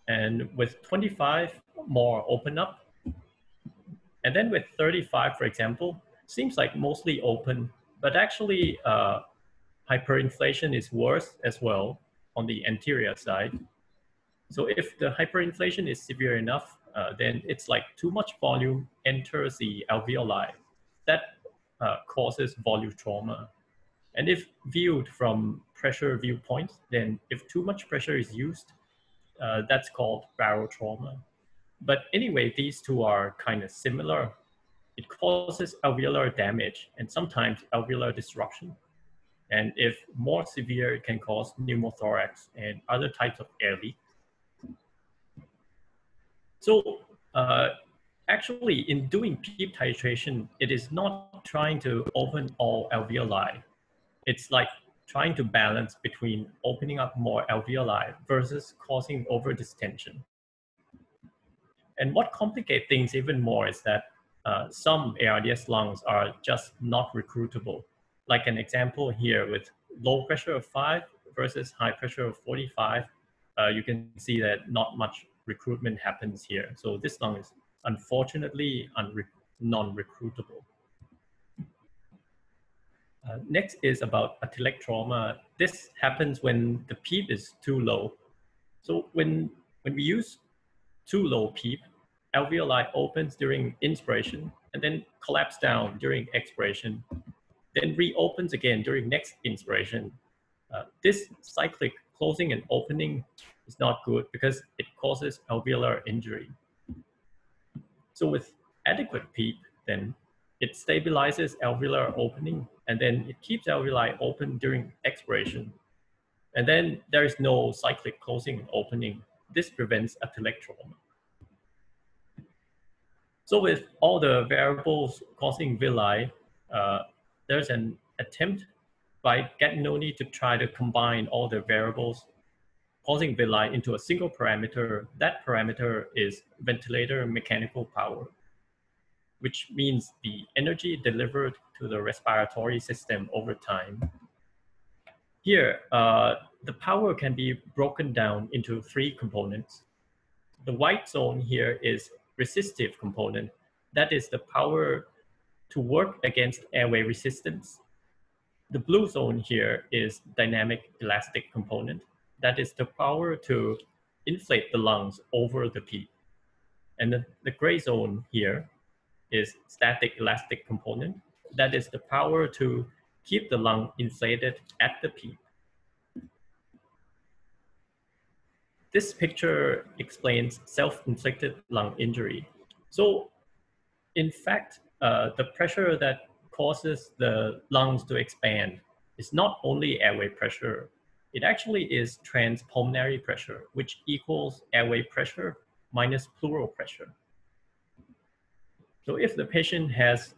And with 25, more open up. And then with 35, for example, seems like mostly open, but actually hyperinflation is worse as well on the anterior side. So if the hyperinflation is severe enough, then it's like too much volume enters the alveoli. That causes volume trauma. And if viewed from pressure viewpoint, then if too much pressure is used, that's called barotrauma. But anyway, these two are kind of similar. It causes alveolar damage and sometimes alveolar disruption. And if more severe, it can cause pneumothorax and other types of air leak. So actually, in doing PEEP titration, it is not trying to open all alveoli. It's like trying to balance between opening up more alveoli versus causing overdistension. And what complicates things even more is that some ARDS lungs are just not recruitable. Like an example here with low pressure of 5 versus high pressure of 45, you can see that not much recruitment happens here. So this lung is unfortunately non-recruitable. Next is about atelectrauma. This happens when the PEEP is too low. So when we use too low PEEP, alveoli opens during inspiration and then collapse down during expiration, then reopens again during next inspiration. This cyclic closing and opening is not good because it causes alveolar injury. So with adequate PEEP, then it stabilizes alveolar opening and then it keeps alveoli open during expiration. And then there is no cyclic closing and opening. This prevents atelectrauma. So with all the variables causing villi, there's an attempt by Gattinoni to try to combine all the variables causing villi into a single parameter. That parameter is ventilator mechanical power, which means the energy delivered to the respiratory system over time. Here, the power can be broken down into 3 components. The white zone here is resistive component. That is the power to work against airway resistance. The blue zone here is dynamic elastic component. That is the power to inflate the lungs over the PEEP. And the gray zone here is static elastic component. That is the power to keep the lung inflated at the PEEP. This picture explains self-inflicted lung injury. So in fact, the pressure that causes the lungs to expand is not only airway pressure, it actually is transpulmonary pressure, which equals airway pressure minus pleural pressure. So if the patient has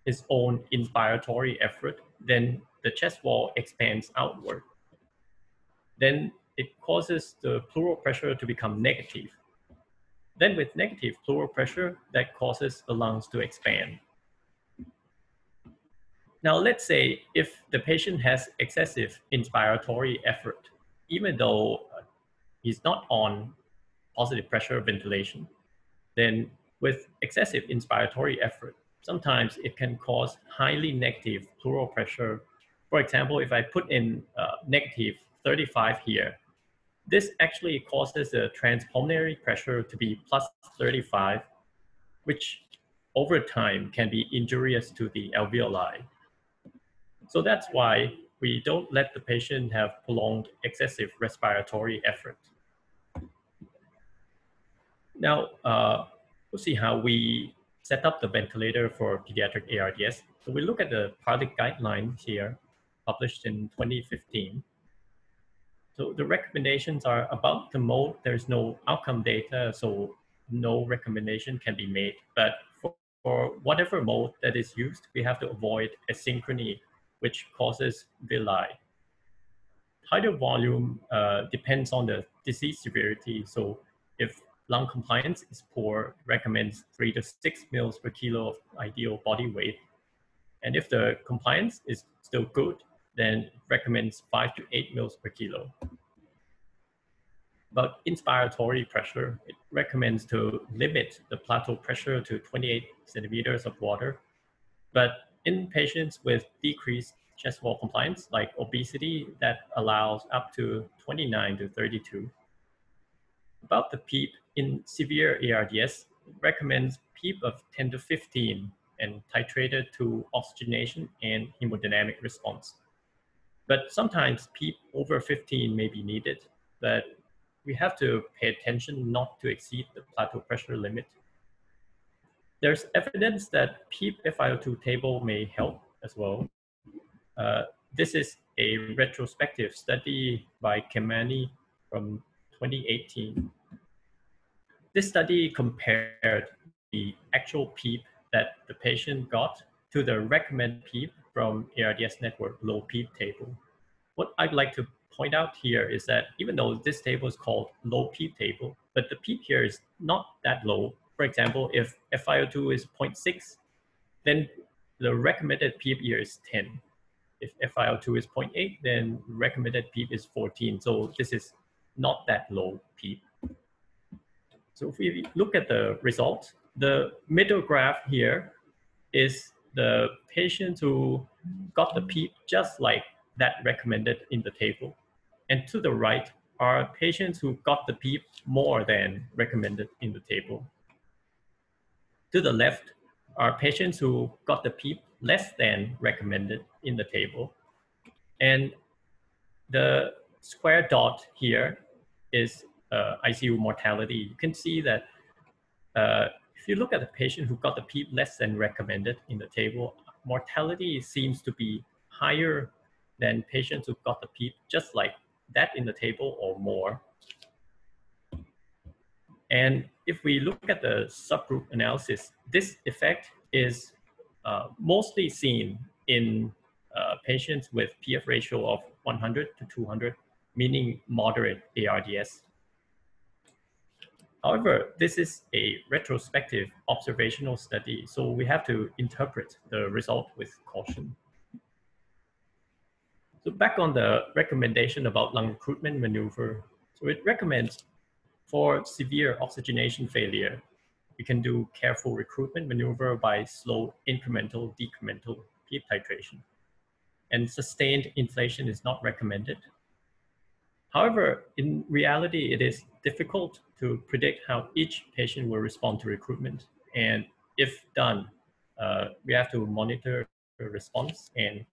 his own inspiratory effort, then the chest wall expands outward. Then it causes the pleural pressure to become negative. Then with negative pleural pressure, that causes the lungs to expand. Now let's say if the patient has excessive inspiratory effort, even though he's not on positive pressure ventilation, then with excessive inspiratory effort, sometimes it can cause highly negative pleural pressure. For example, if I put in negative 35 here, this actually causes the transpulmonary pressure to be plus 35, which over time can be injurious to the alveoli. So that's why we don't let the patient have prolonged excessive respiratory effort. Now, we'll see how we set up the ventilator for pediatric ARDS. So we look at the product guidelines here, published in 2015. So the recommendations are about the mode. There's no outcome data, so no recommendation can be made. But for whatever mode that is used, we have to avoid asynchrony, which causes villi. Tidal volume depends on the disease severity. So if lung compliance is poor, recommends 3 to 6 mils per kilo of ideal body weight. And if the compliance is still good, then recommends 5 to 8 mils per kilo. But inspiratory pressure, it recommends to limit the plateau pressure to 28 centimeters of water. But in patients with decreased chest wall compliance, like obesity, that allows up to 29 to 32. About the PEEP, in severe ARDS, it recommends PEEP of 10 to 15, and titrated to oxygenation and hemodynamic response. But sometimes PEEP over 15 may be needed, but we have to pay attention not to exceed the plateau pressure limit. There's evidence that PEEP FiO2 table may help as well. This is a retrospective study by Kemani from 2018. This study compared the actual PEEP that the patient got to the recommended PEEP from ARDS Network low PEEP table. What I'd like to point out here is that even though this table is called low PEEP table, but the PEEP here is not that low. For example, if FiO2 is 0.6, then the recommended PEEP here is 10. If FiO2 is 0.8, then recommended PEEP is 14. So this is not that low PEEP. So if we look at the results, the middle graph here is the patients who got the PEEP just like that recommended in the table. And to the right are patients who got the PEEP more than recommended in the table. To the left are patients who got the PEEP less than recommended in the table. And the square dot here is ICU mortality. You can see that if you look at the patient who got the PEEP less than recommended in the table, mortality seems to be higher than patients who got the PEEP just like that in the table or more. And if we look at the subgroup analysis, this effect is mostly seen in patients with PF ratio of 100 to 200, meaning moderate ARDS. However, this is a retrospective observational study, so we have to interpret the result with caution. So back on the recommendation about lung recruitment maneuver. So it recommends for severe oxygenation failure, we can do careful recruitment maneuver by slow incremental decremental PEEP titration. And sustained inflation is not recommended. However, in reality, it is difficult to predict how each patient will respond to recruitment. And if done, we have to monitor the response and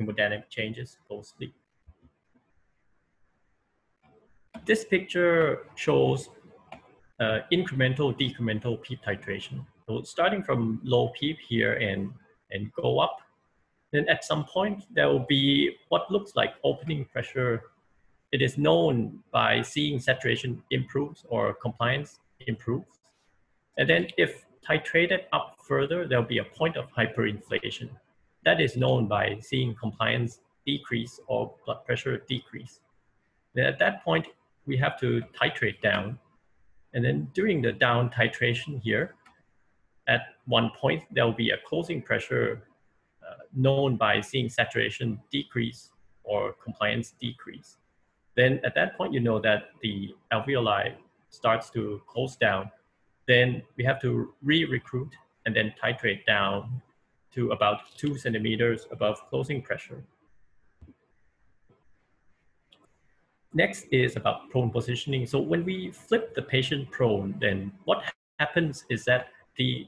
hemodynamic changes closely. This picture shows incremental decremental PEEP titration. So starting from low PEEP here and go up, then at some point there will be what looks like opening pressure. It is known by seeing saturation improves or compliance improves. And then if titrated up further, there'll be a point of hyperinflation. That is known by seeing compliance decrease or blood pressure decrease. Then at that point, we have to titrate down. And then during the down titration here, at one point, there will be a closing pressure known by seeing saturation decrease or compliance decrease. Then at that point, you know that the alveoli starts to close down. Then we have to re-recruit and then titrate down to about 2 centimeters above closing pressure. Next is about prone positioning. So when we flip the patient prone, then what happens is that the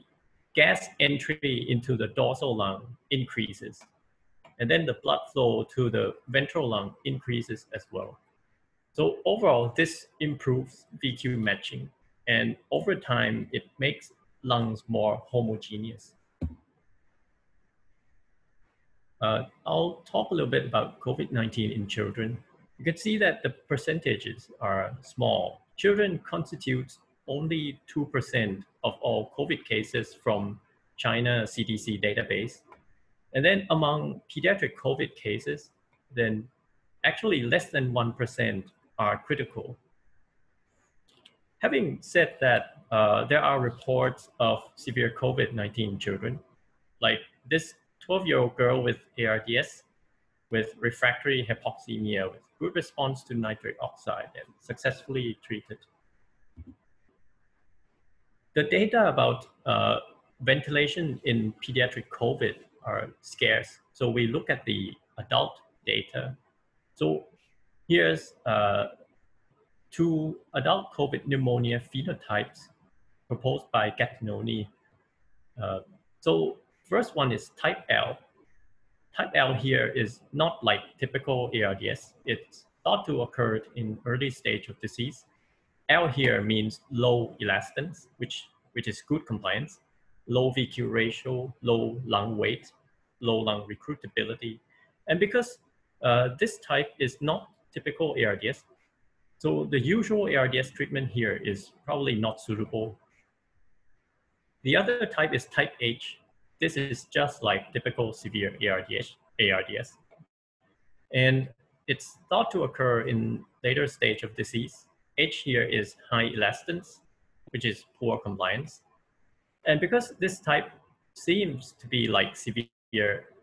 gas entry into the dorsal lung increases. And then the blood flow to the ventral lung increases as well. So overall, this improves VQ matching. And over time, it makes lungs more homogeneous. I'll talk a little bit about COVID-19 in children. You can see that the percentages are small. Children constitute only 2% of all COVID cases from China CDC database. And then among pediatric COVID cases, then actually less than 1% are critical. Having said that, there are reports of severe COVID-19 in children, like this 12-year-old girl with ARDS with refractory hypoxemia with good response to nitric oxide and successfully treated. The data about ventilation in pediatric COVID are scarce. So we look at the adult data. So here's 2 adult COVID pneumonia phenotypes proposed by Gattinoni. So First one is type L. Type L here is not like typical ARDS. It's thought to occur in early stage of disease. L here means low elastance, which is good compliance, low VQ ratio, low lung weight, low lung recruitability. And because this type is not typical ARDS, so the usual ARDS treatment here is probably not suitable. The other type is type H. This is just like typical severe ARDS. And it's thought to occur in later stage of disease. H here is high elastance, which is poor compliance. And because this type seems to be like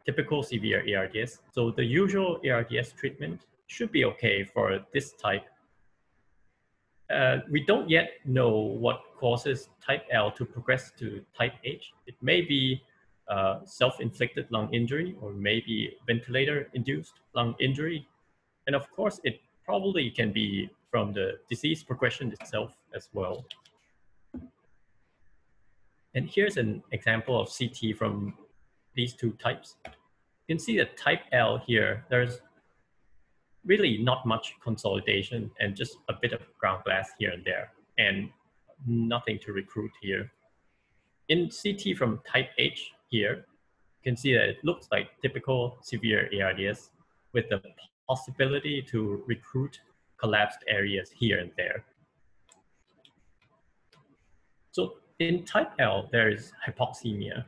typical severe ARDS, so the usual ARDS treatment should be okay for this type. We don't yet know what causes type L to progress to type H. It may be self-inflicted lung injury or maybe ventilator-induced lung injury. And of course, it probably can be from the disease progression itself as well. And here's an example of CT from these two types. You can see that type L here, there's really not much consolidation and just a bit of ground glass here and there, and nothing to recruit here. In CT from type H here, you can see that it looks like typical severe ARDS with the possibility to recruit collapsed areas here and there. So in type L, there is hypoxemia,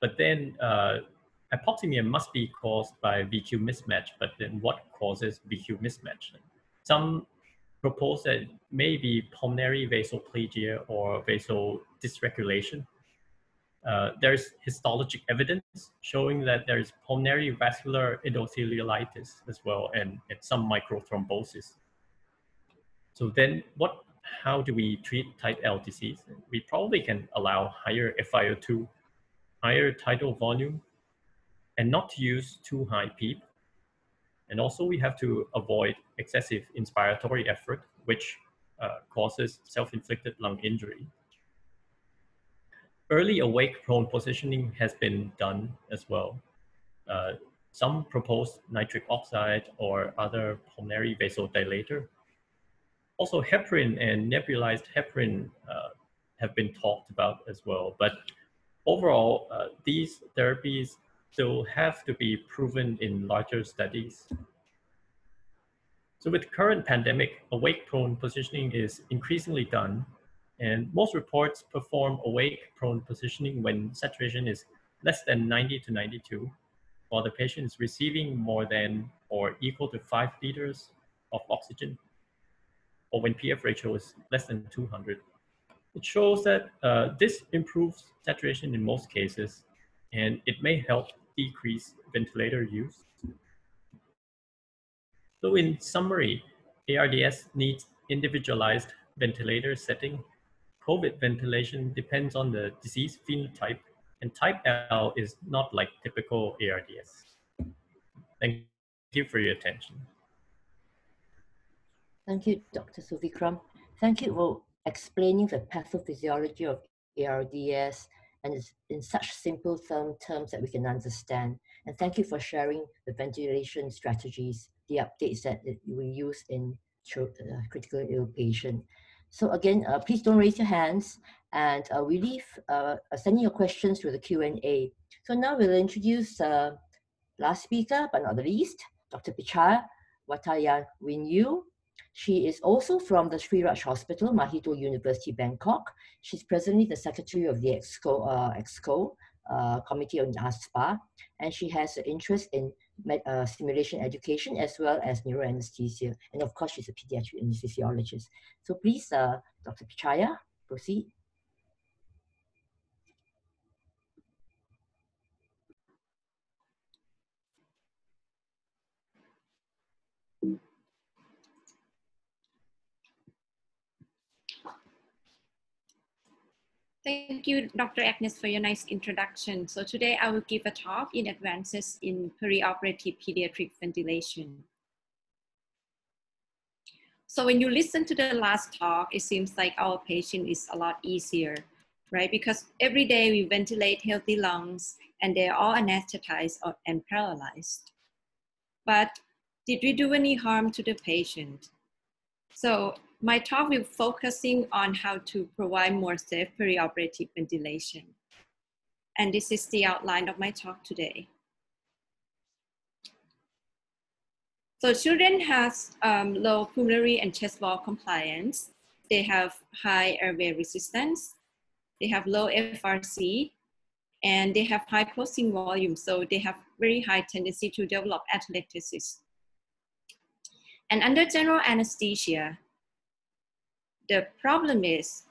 but then hypoxemia must be caused by VQ mismatch, but then what causes VQ mismatch? Some propose that it may be pulmonary vasoplegia or vasal dysregulation. There's histologic evidence showing that there's pulmonary vascular endothelialitis as well, and some microthrombosis. So then how do we treat type L disease? We probably can allow higher FiO2, higher tidal volume, and not to use too high PEEP. And also we have to avoid excessive inspiratory effort, which causes self-inflicted lung injury. Early awake prone positioning has been done as well. Some propose nitric oxide or other pulmonary vasodilator. Also heparin and nebulized heparin have been talked about as well. But overall, these therapies still have to be proven in larger studies. So with current pandemic, awake prone positioning is increasingly done, and most reports perform awake prone positioning when saturation is less than 90 to 92, while the patient is receiving more than or equal to 5 liters of oxygen, or when PF ratio is less than 200. It shows that this improves saturation in most cases, and it may help decrease ventilator use. So in summary, ARDS needs individualized ventilator setting. COVID ventilation depends on the disease phenotype, and type L is not like typical ARDS. Thank you for your attention. Thank you, Dr. Suvikram. Thank you for explaining the pathophysiology of ARDS and in such simple terms that we can understand. And thank you for sharing the ventilation strategies, the updates that we use in critically ill patient. So again, please don't raise your hands, and we leave sending your questions to the Q&A. So now we'll introduce last speaker, but not the least, Dr. Pichaya Watayawinyu. She is also from the Sri Raj Hospital, Mahidol University, Bangkok. She's presently the secretary of the EXCO Committee on ASPA, and she has an interest in stimulation education as well as neuroanesthesia. And of course, she's a pediatric anesthesiologist. So please, Dr. Pichaya, proceed. Thank you, Dr. Agnes, for your nice introduction. So today I will give a talk in advances in perioperative pediatric ventilation. So when you listen to the last talk, it seems like our patient is a lot easier, right? Because every day we ventilate healthy lungs and they're all anesthetized and paralyzed. But did we do any harm to the patient? So my talk will be focusing on how to provide more safe perioperative ventilation. And this is the outline of my talk today. So children has low pulmonary and chest wall compliance. They have high airway resistance. They have low FRC, and they have high closing volume. So they have very high tendency to develop atelectasis. And under general anesthesia, the problem is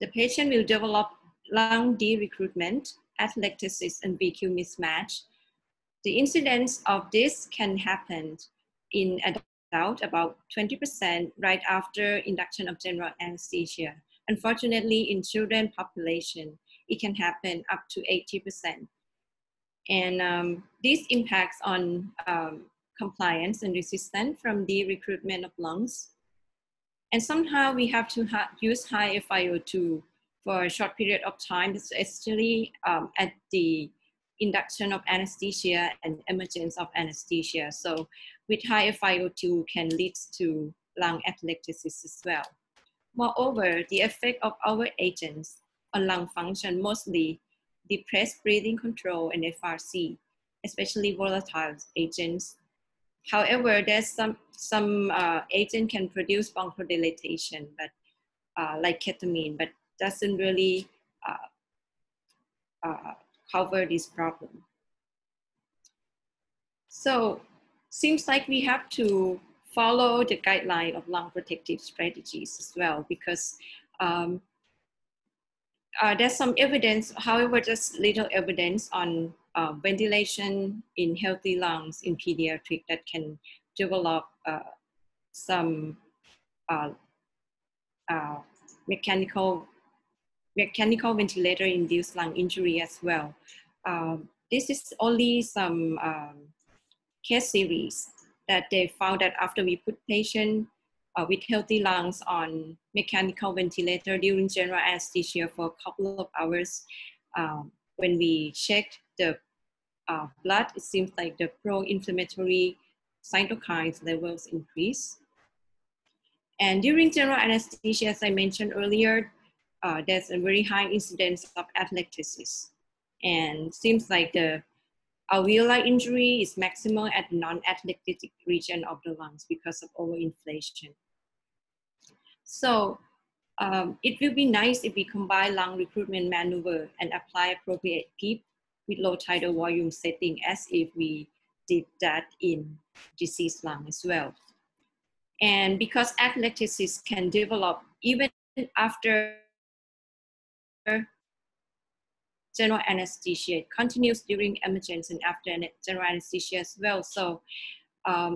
the patient will develop lung de-recruitment, atelectasis, and VQ mismatch. The incidence of this can happen in adult about 20% right after induction of general anesthesia. Unfortunately, in children population, it can happen up to 80%. And this impacts on compliance and resistance from the recruitment of lungs. And somehow we have to use high FiO2 for a short period of time, especially at the induction of anesthesia and emergence of anesthesia. So with high FiO2 can lead to lung atelectasis as well. Moreover, the effect of our agents on lung function mostly depressed breathing control and FRC, especially volatile agents. However, there's some agent can produce bronchodilation, but like ketamine, but doesn't really cover this problem. So seems like we have to follow the guideline of lung protective strategies as well, because there's some evidence, however, just little evidence on ventilation in healthy lungs in pediatric that can develop some mechanical ventilator-induced lung injury as well. This is only some case series that they found that after we put patient with healthy lungs on mechanical ventilator during general anesthesia for a couple of hours, when we checked the blood, it seems like the pro-inflammatory cytokines levels increase. And during general anesthesia, as I mentioned earlier, there's a very high incidence of atelectasis. And seems like the alveolar injury is maximal at the non-atelectatic region of the lungs because of overinflation. So it will be nice if we combine lung recruitment maneuver and apply appropriate PEEP with low tidal volume setting, as if we did that in diseased lung as well. And because atelectasis can develop even after general anesthesia, it continues during emergence and after general anesthesia as well. So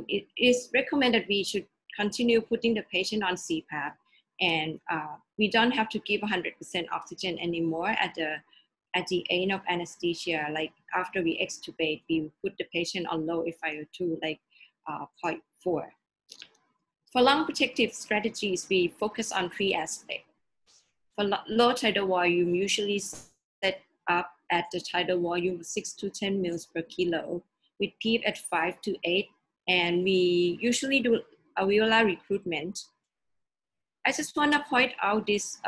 it is recommended we should continue putting the patient on CPAP, and we don't have to give 100% oxygen anymore at the end of anesthesia. Like after we extubate, we put the patient on low FiO2, like 0.4. For lung protective strategies, we focus on 3 aspects. For low tidal volume, usually set up at the tidal volume of 6 to 10 mils per kilo, with PEEP at 5 to 8, and we usually do alveolar recruitment. I just want to point out this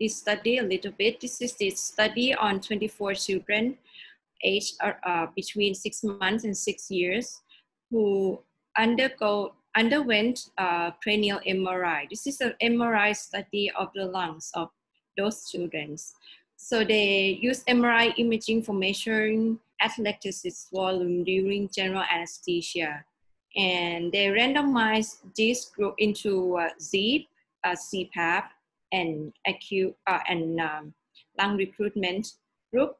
study a little bit. This is the study on 24 children aged between 6 months and 6 years who underwent cranial MRI. This is an MRI study of the lungs of those children. So they use MRI imaging for measuring atelectasis volume during general anesthesia. And they randomized this group into ZEEP, CPAP, and lung recruitment group.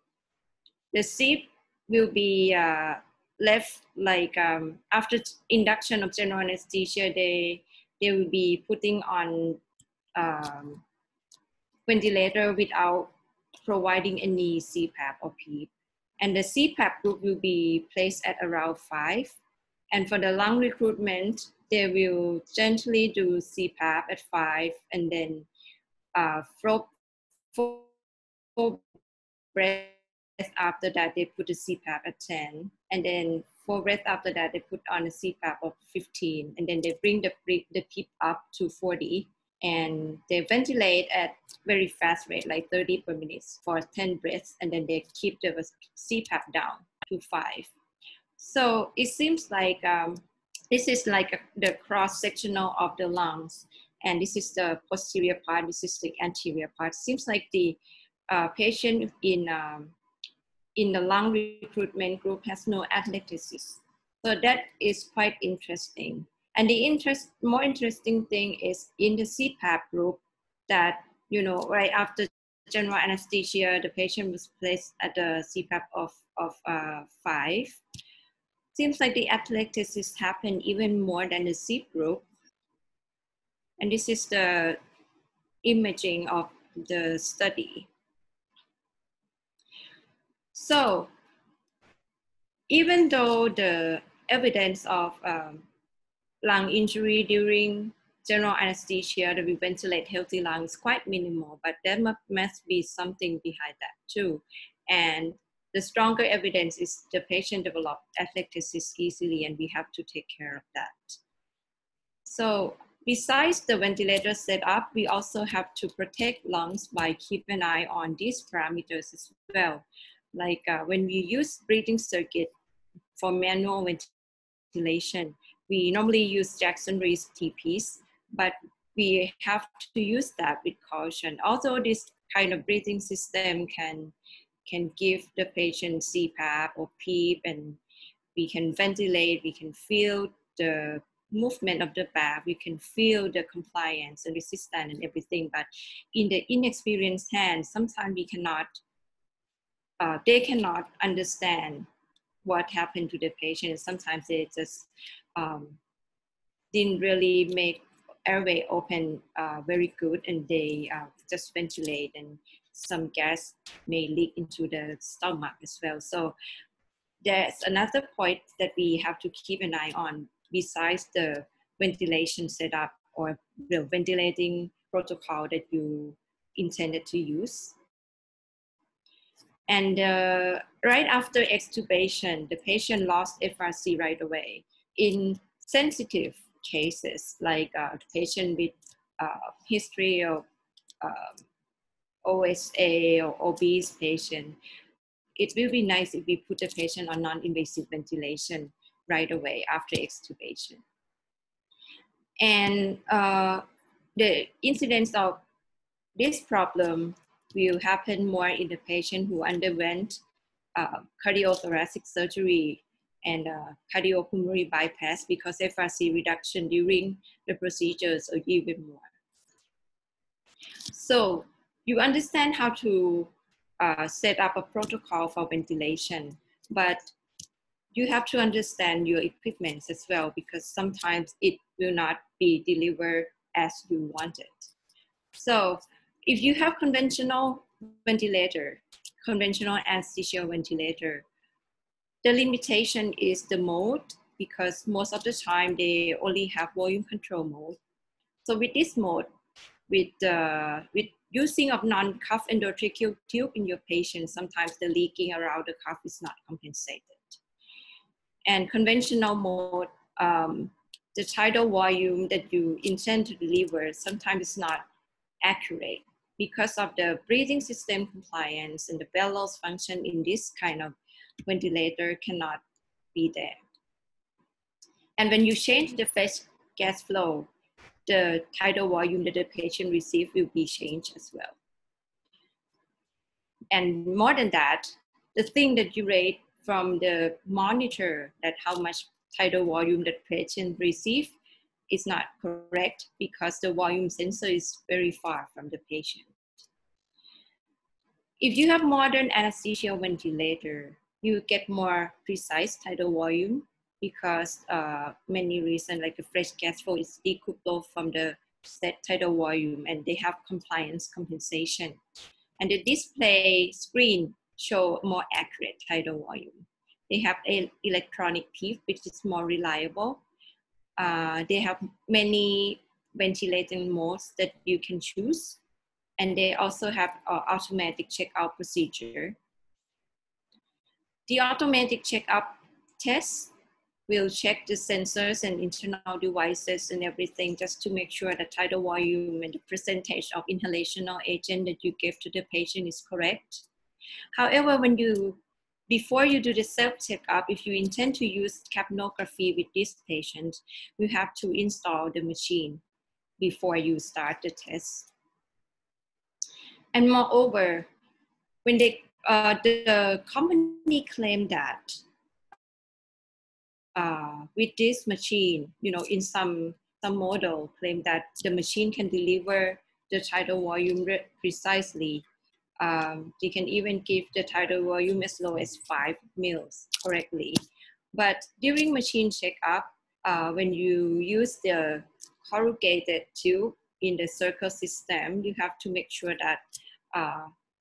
The ZEEP will be left like after induction of general anesthesia, they will be putting on ventilator without providing any CPAP or PEEP. And the CPAP group will be placed at around 5. And for the lung recruitment, they will gently do CPAP at 5 and then for breath after that, they put a CPAP at 10. And then 4 breaths after that, they put on a CPAP of 15. And then they bring the PEEP up to 40. And they ventilate at very fast rate, like 30 per minute for 10 breaths. And then they keep the CPAP down to 5. So it seems like this is like the cross-sectional of the lungs. And this is the posterior part, this is the anterior part. Seems like the patient in the lung recruitment group has no atelectasis. So that is quite interesting. And the more interesting thing is in the CPAP group that, you know, right after general anesthesia, the patient was placed at the CPAP of 5. Seems like the atelectasis happened even more than the CPAP group. And this is the imaging of the study. So even though the evidence of lung injury during general anesthesia that we ventilate healthy lungs is quite minimal, but there must be something behind that too. And the stronger evidence is the patient developed atelectasis easily, and we have to take care of that. So besides the ventilator setup, we also have to protect lungs by keeping an eye on these parameters as well. Like when we use breathing circuit for manual ventilation, we normally use Jackson-Rees TPs, but we have to use that with caution. Although this kind of breathing system can give the patient CPAP or PEEP, and we can ventilate, we can feel the movement of the valve, we can feel the compliance and resistance and everything, but in the inexperienced hands, sometimes we cannot, they cannot understand what happened to the patient. Sometimes they just didn't really make airway open very good, and they just ventilate, and some gas may leak into the stomach as well. So there's another point that we have to keep an eye on besides the ventilation setup or the ventilating protocol that you intended to use. And right after extubation, the patient lost FRC right away. In sensitive cases, like a patient with history of OSA or obese patient, it will be nice if we put the patient on non-invasive ventilation right away after extubation. And the incidence of this problem will happen more in the patient who underwent cardiothoracic surgery and cardiopulmonary bypass, because FRC reduction during the procedures are even more. So you understand how to set up a protocol for ventilation, but you have to understand your equipment as well, because sometimes it will not be delivered as you want it. So if you have conventional ventilator, conventional anesthesia ventilator, the limitation is the mode, because most of the time they only have volume control mode. So with this mode, with using of non-cuff endotracheal tube in your patient, sometimes the leaking around the cuff is not compensated. And conventional mode, the tidal volume that you intend to deliver sometimes is not accurate because of the breathing system compliance, and the bellows function in this kind of ventilator cannot be there. And when you change the phase gas flow, the tidal volume that the patient receives will be changed as well. And more than that, the thing that you rate from the monitor, that how much tidal volume that patient receives, is not correct, because the volume sensor is very far from the patient. If you have modern anesthesia ventilator, you get more precise tidal volume, because many reasons, like the fresh gas flow is decoupled from the set tidal volume, and they have compliance compensation. And the display screen show more accurate tidal volume. They have an electronic PEEP, which is more reliable. They have many ventilating modes that you can choose. And they also have automatic checkout procedure. The automatic checkup test will check the sensors and internal devices and everything just to make sure the tidal volume and the percentage of inhalational agent that you give to the patient is correct. However, before you do the self-checkup, if you intend to use capnography with this patient, you have to install the machine before you start the test. And moreover, when the company claimed that with this machine, in some model claim that the machine can deliver the tidal volume precisely. They can even give the tidal volume as low as 5 mils correctly. But during machine checkup, when you use the corrugated tube in the circle system, you have to make sure that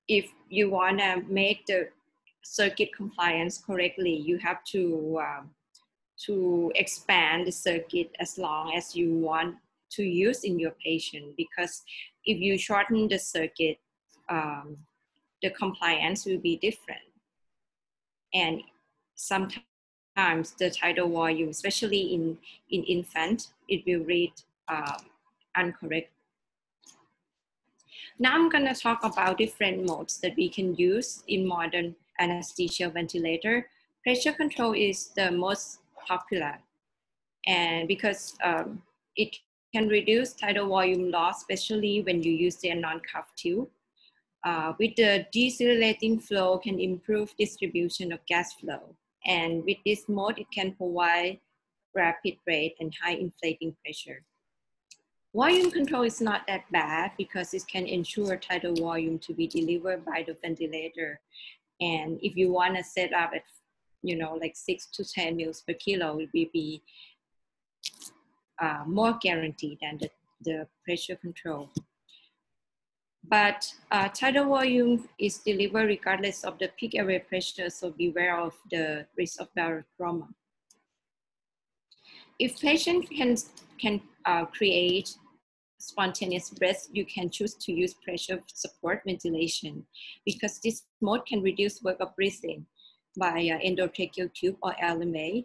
if you want to make the circuit compliance correctly, you have to expand the circuit as long as you want to use in your patient, because if you shorten the circuit, the compliance will be different. And sometimes the tidal volume, especially in infant, it will read incorrect. Now I'm going to talk about different modes that we can use in modern anesthesia ventilator. Pressure control is the most popular, and because it can reduce tidal volume loss, especially when you use the non-cuff tube. With the decelerating flow, can improve distribution of gas flow. And with this mode, it can provide rapid rate and high inflating pressure. Volume control is not that bad because it can ensure tidal volume to be delivered by the ventilator. And if you want to set up at, like 6 to 10 mils per kilo, it will be more guaranteed than the pressure control. But tidal volume is delivered regardless of the peak area pressure, so beware of the risk of barotrauma. If patient can create spontaneous breath, you can choose to use pressure support ventilation, because this mode can reduce work of breathing by endotracheal tube or LMA.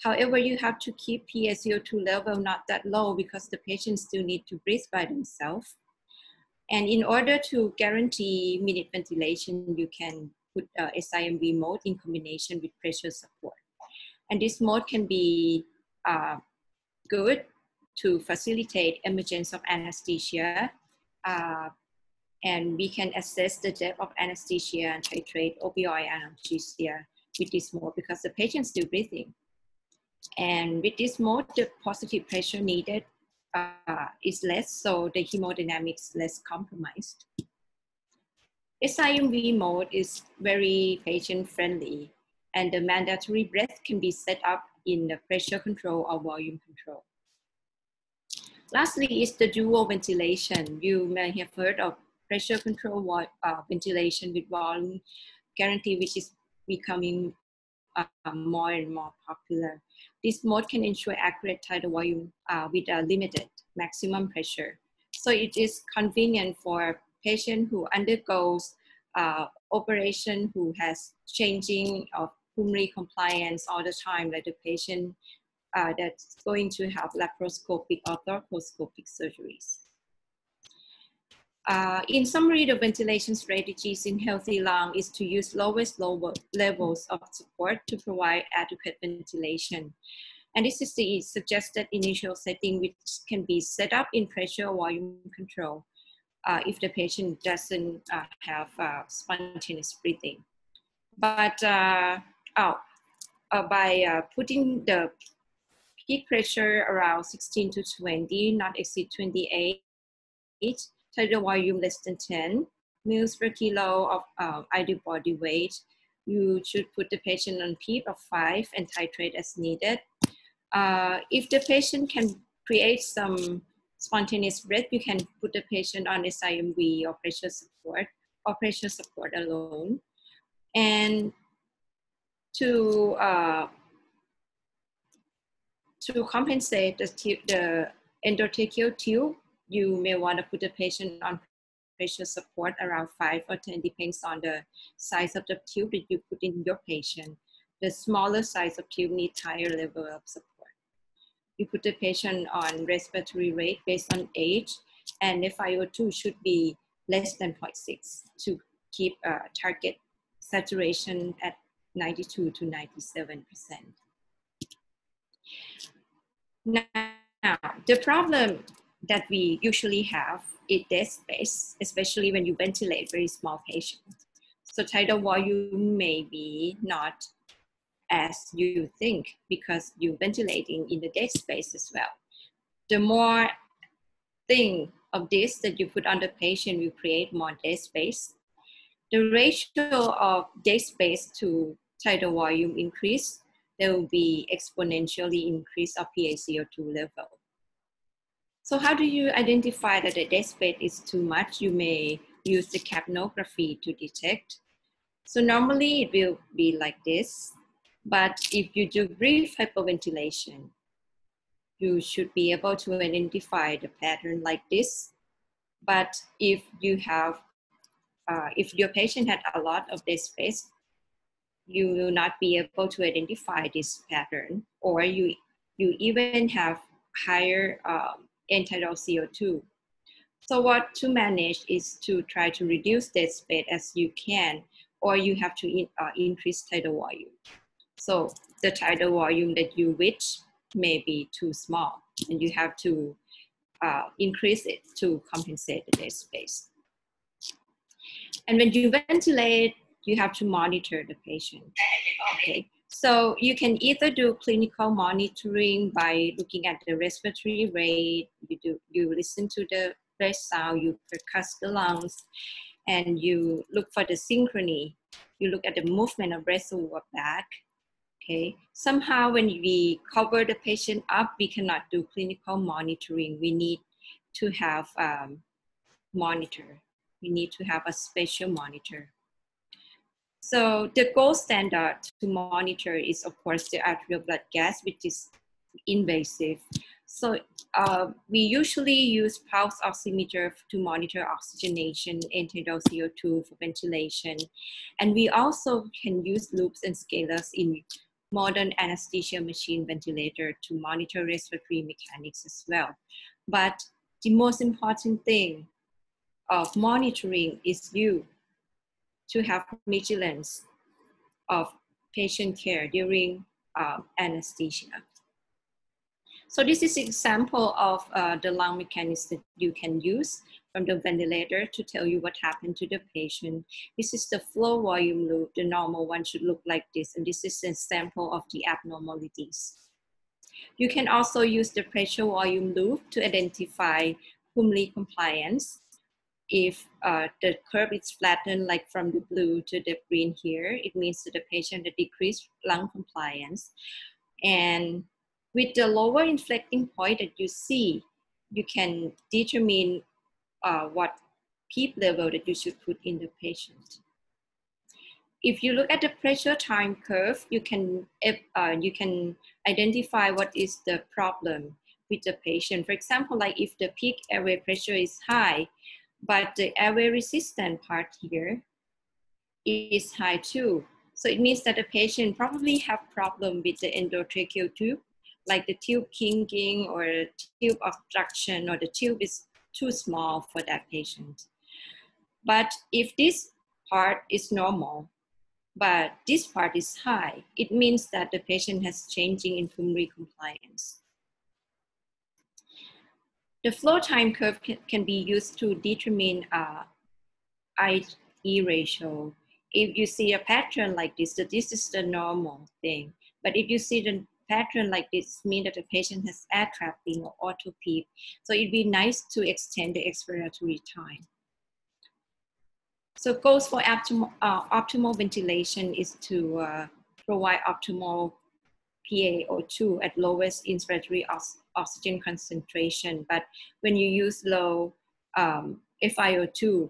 However, you have to keep PaCO2 level not that low because the patient still need to breathe by themselves. And in order to guarantee minute ventilation, you can put SIMV mode in combination with pressure support. And this mode can be good to facilitate emergence of anesthesia. And we can assess the depth of anesthesia and titrate opioid analgesia with this mode because the patient is still breathing. And with this mode, the positive pressure needed is less, so the hemodynamics less compromised. SIMV mode is very patient friendly, and the mandatory breath can be set up in the pressure control or volume control. Lastly is the dual ventilation. You may have heard of pressure control ventilation with volume guarantee, which is becoming more and more popular. This mode can ensure accurate tidal volume with a limited maximum pressure. So it is convenient for a patient who undergoes operation, who has changing of pulmonary compliance all the time, like the patient that's going to have laparoscopic or thoracoscopic surgeries. In summary, the ventilation strategies in healthy lung is to use lowest levels of support to provide adequate ventilation. And this is the suggested initial setting, which can be set up in pressure or volume control if the patient doesn't have spontaneous breathing. But by putting the peak pressure around 16 to 20, not exceed 28, tidal volume less than 10 mils per kilo of ideal body weight, you should put the patient on PEEP of 5 and titrate as needed. If the patient can create some spontaneous breath, you can put the patient on SIMV or pressure support alone. And to compensate the endotracheal tube, you may want to put the patient on pressure support around 5 or 10, depends on the size of the tube that you put in your patient. the smaller size of tube needs higher level of support. You put the patient on respiratory rate based on age, and FiO2 should be less than 0.6 to keep target saturation at 92 to 97%. Now, the problem that we usually have is desk space, especially when you ventilate very small patients. So tidal volume may be not as you think because you're ventilating in the desk space as well. The more thing of this that you put on the patient will create more desk space. The ratio of desk space to tidal volume increase, there will be exponentially increase of PaCO2 level. So how do you identify that the desk space is too much? You may use the capnography to detect. So normally it will be like this, but if you do brief hyperventilation, you should be able to identify the pattern like this. But if you have, if your patient had a lot of desk space, you will not be able to identify this pattern, or you even have higher end-tidal CO2. So what to manage is to try to reduce desk space as you can, or you have to increase tidal volume. So the tidal volume that you reach may be too small, and you have to increase it to compensate the desk space. And when you ventilate, you have to monitor the patient. Okay, so you can either do clinical monitoring by looking at the respiratory rate. You listen to the breath sound, you percuss the lungs, and you look for the synchrony. You look at the movement of breath over back. Okay, somehow when we cover the patient up, we cannot do clinical monitoring. We need to have monitor. We need to have a special monitor. So the gold standard to monitor is, of course, the arterial blood gas, which is invasive. So we usually use pulse oximeter to monitor oxygenation, end-tidal CO2 for ventilation. And we also can use loops and scalers in modern anesthesia machine ventilator to monitor respiratory mechanics as well. But the most important thing of monitoring is you to have vigilance of patient care during anesthesia. So this is an example of the lung mechanics that you can use from the ventilator to tell you what happened to the patient. This is the flow volume loop. The normal one should look like this, and this is a sample of the abnormalities. You can also use the pressure volume loop to identify pulmonary compliance. If the curve is flattened, like from the blue to the green here, it means that the patient had decreased lung compliance. And with the lower inflecting point that you see, you can determine what PEEP level that you should put in the patient. If you look at the pressure time curve, you can identify what is the problem with the patient. For example, like if the peak airway pressure is high, but the airway resistant part here is high too. So it means that the patient probably have problem with the endotracheal tube, like the tube kinking or the tube obstruction, or the tube is too small for that patient. But if this part is normal, but this part is high, it means that the patient has changing in pulmonary compliance. The flow time curve can be used to determine IE ratio. If you see a pattern like this, that this is the normal thing. But if you see the pattern like this, means that the patient has air trapping or auto PEEP. So it'd be nice to extend the expiratory time. So goals for optimal ventilation is to provide optimal PaO2 at lowest inspiratory oxygen concentration. But when you use low FiO2,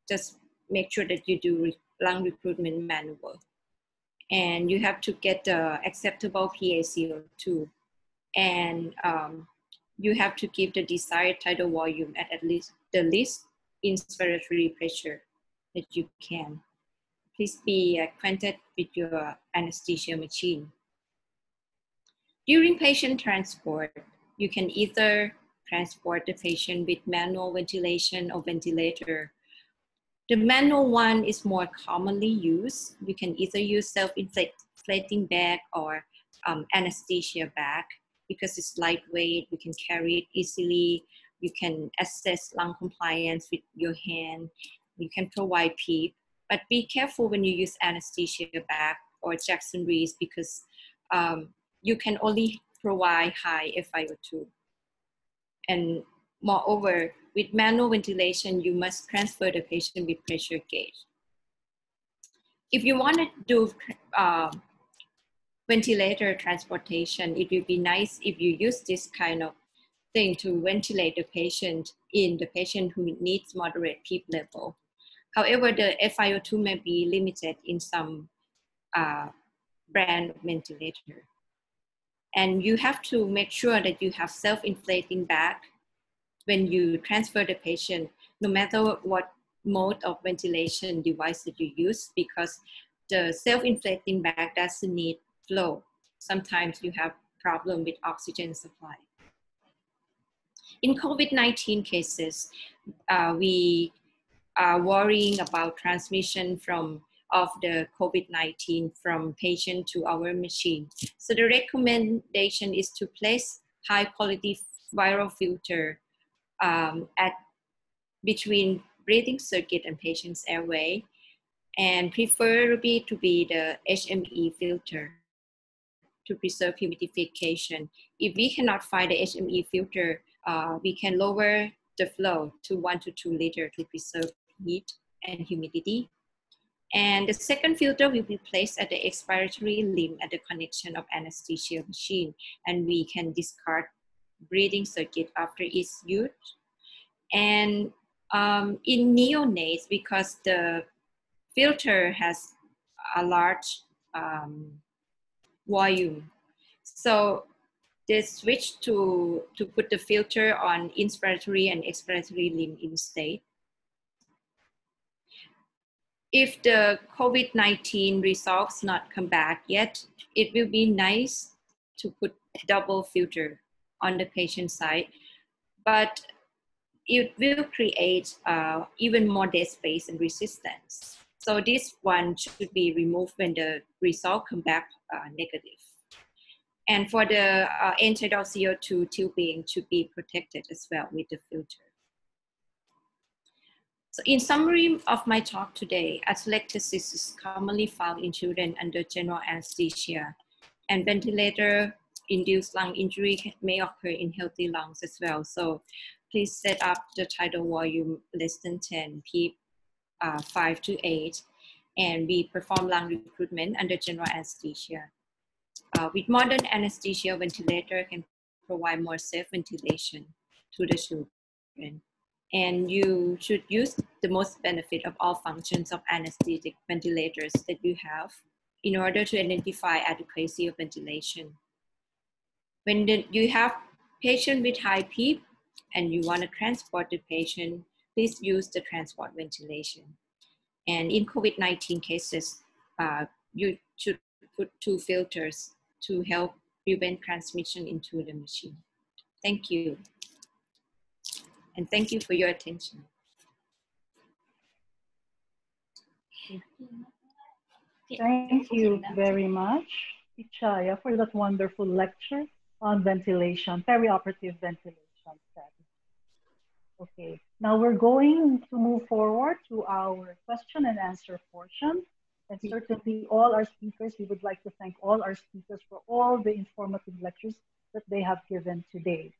just make sure that you do lung recruitment maneuver. And you have to get the acceptable PaCO2. And you have to keep the desired tidal volume at least the least inspiratory pressure that you can. please be acquainted with your anesthesia machine. During patient transport, you can either transport the patient with manual ventilation or ventilator. The manual one is more commonly used. You can either use self-inflating bag or anesthesia bag because it's lightweight, you can carry it easily, you can assess lung compliance with your hand, you can provide PEEP, but be careful when you use anesthesia bag or Jackson Reese because you can only provide high FiO2. And moreover, with manual ventilation, you must transfer the patient with pressure gauge. If you want to do ventilator transportation, it would be nice if you use this kind of thing to ventilate the patient who needs moderate PEEP level. However, the FiO2 may be limited in some brand of ventilator. And you have to make sure that you have self-inflating bag when you transfer the patient, no matter what mode of ventilation device that you use, because the self-inflating bag doesn't need flow. Sometimes you have problem with oxygen supply. In COVID-19 cases, we are worrying about transmission of the COVID-19 from patient to our machine. So the recommendation is to place high quality viral filter between breathing circuit and patient's airway, and preferably to be the HME filter to preserve humidification. If we cannot find the HME filter, we can lower the flow to 1 to 2 liters to preserve heat and humidity. And the second filter will be placed at the expiratory limb at the connection of anesthesia machine, and we can discard breathing circuit after its use. And in neonates, because the filter has a large volume, so they switch to put the filter on inspiratory and expiratory limb instead. If the COVID-19 results not come back yet, it will be nice to put double filter on the patient side, but it will create even more dead space and resistance. So this one should be removed when the result come back negative. And for the Untitled CO2 tubing to be protected as well with the filter. So in summary of my talk today, atelectasis is commonly found in children under general anesthesia, and ventilator-induced lung injury may occur in healthy lungs as well. So please set up the tidal volume less than 10, PEEP 5 to 8, and we perform lung recruitment under general anesthesia. With modern anesthesia, ventilator can provide more safe ventilation to the children. And you should use the most benefit of all functions of anesthetic ventilators that you have in order to identify adequacy of ventilation. When you have patient with high PEEP and you want to transport the patient, please use the transport ventilation. And in COVID-19 cases, you should put 2 filters to help prevent transmission into the machine. Thank you. And thank you for your attention. Thank you very much, Ichaya, for that wonderful lecture on ventilation, perioperative ventilation study. Okay, now we're going to move forward to our question and answer portion. And certainly all our speakers, we would like to thank all our speakers for all the informative lectures that they have given today.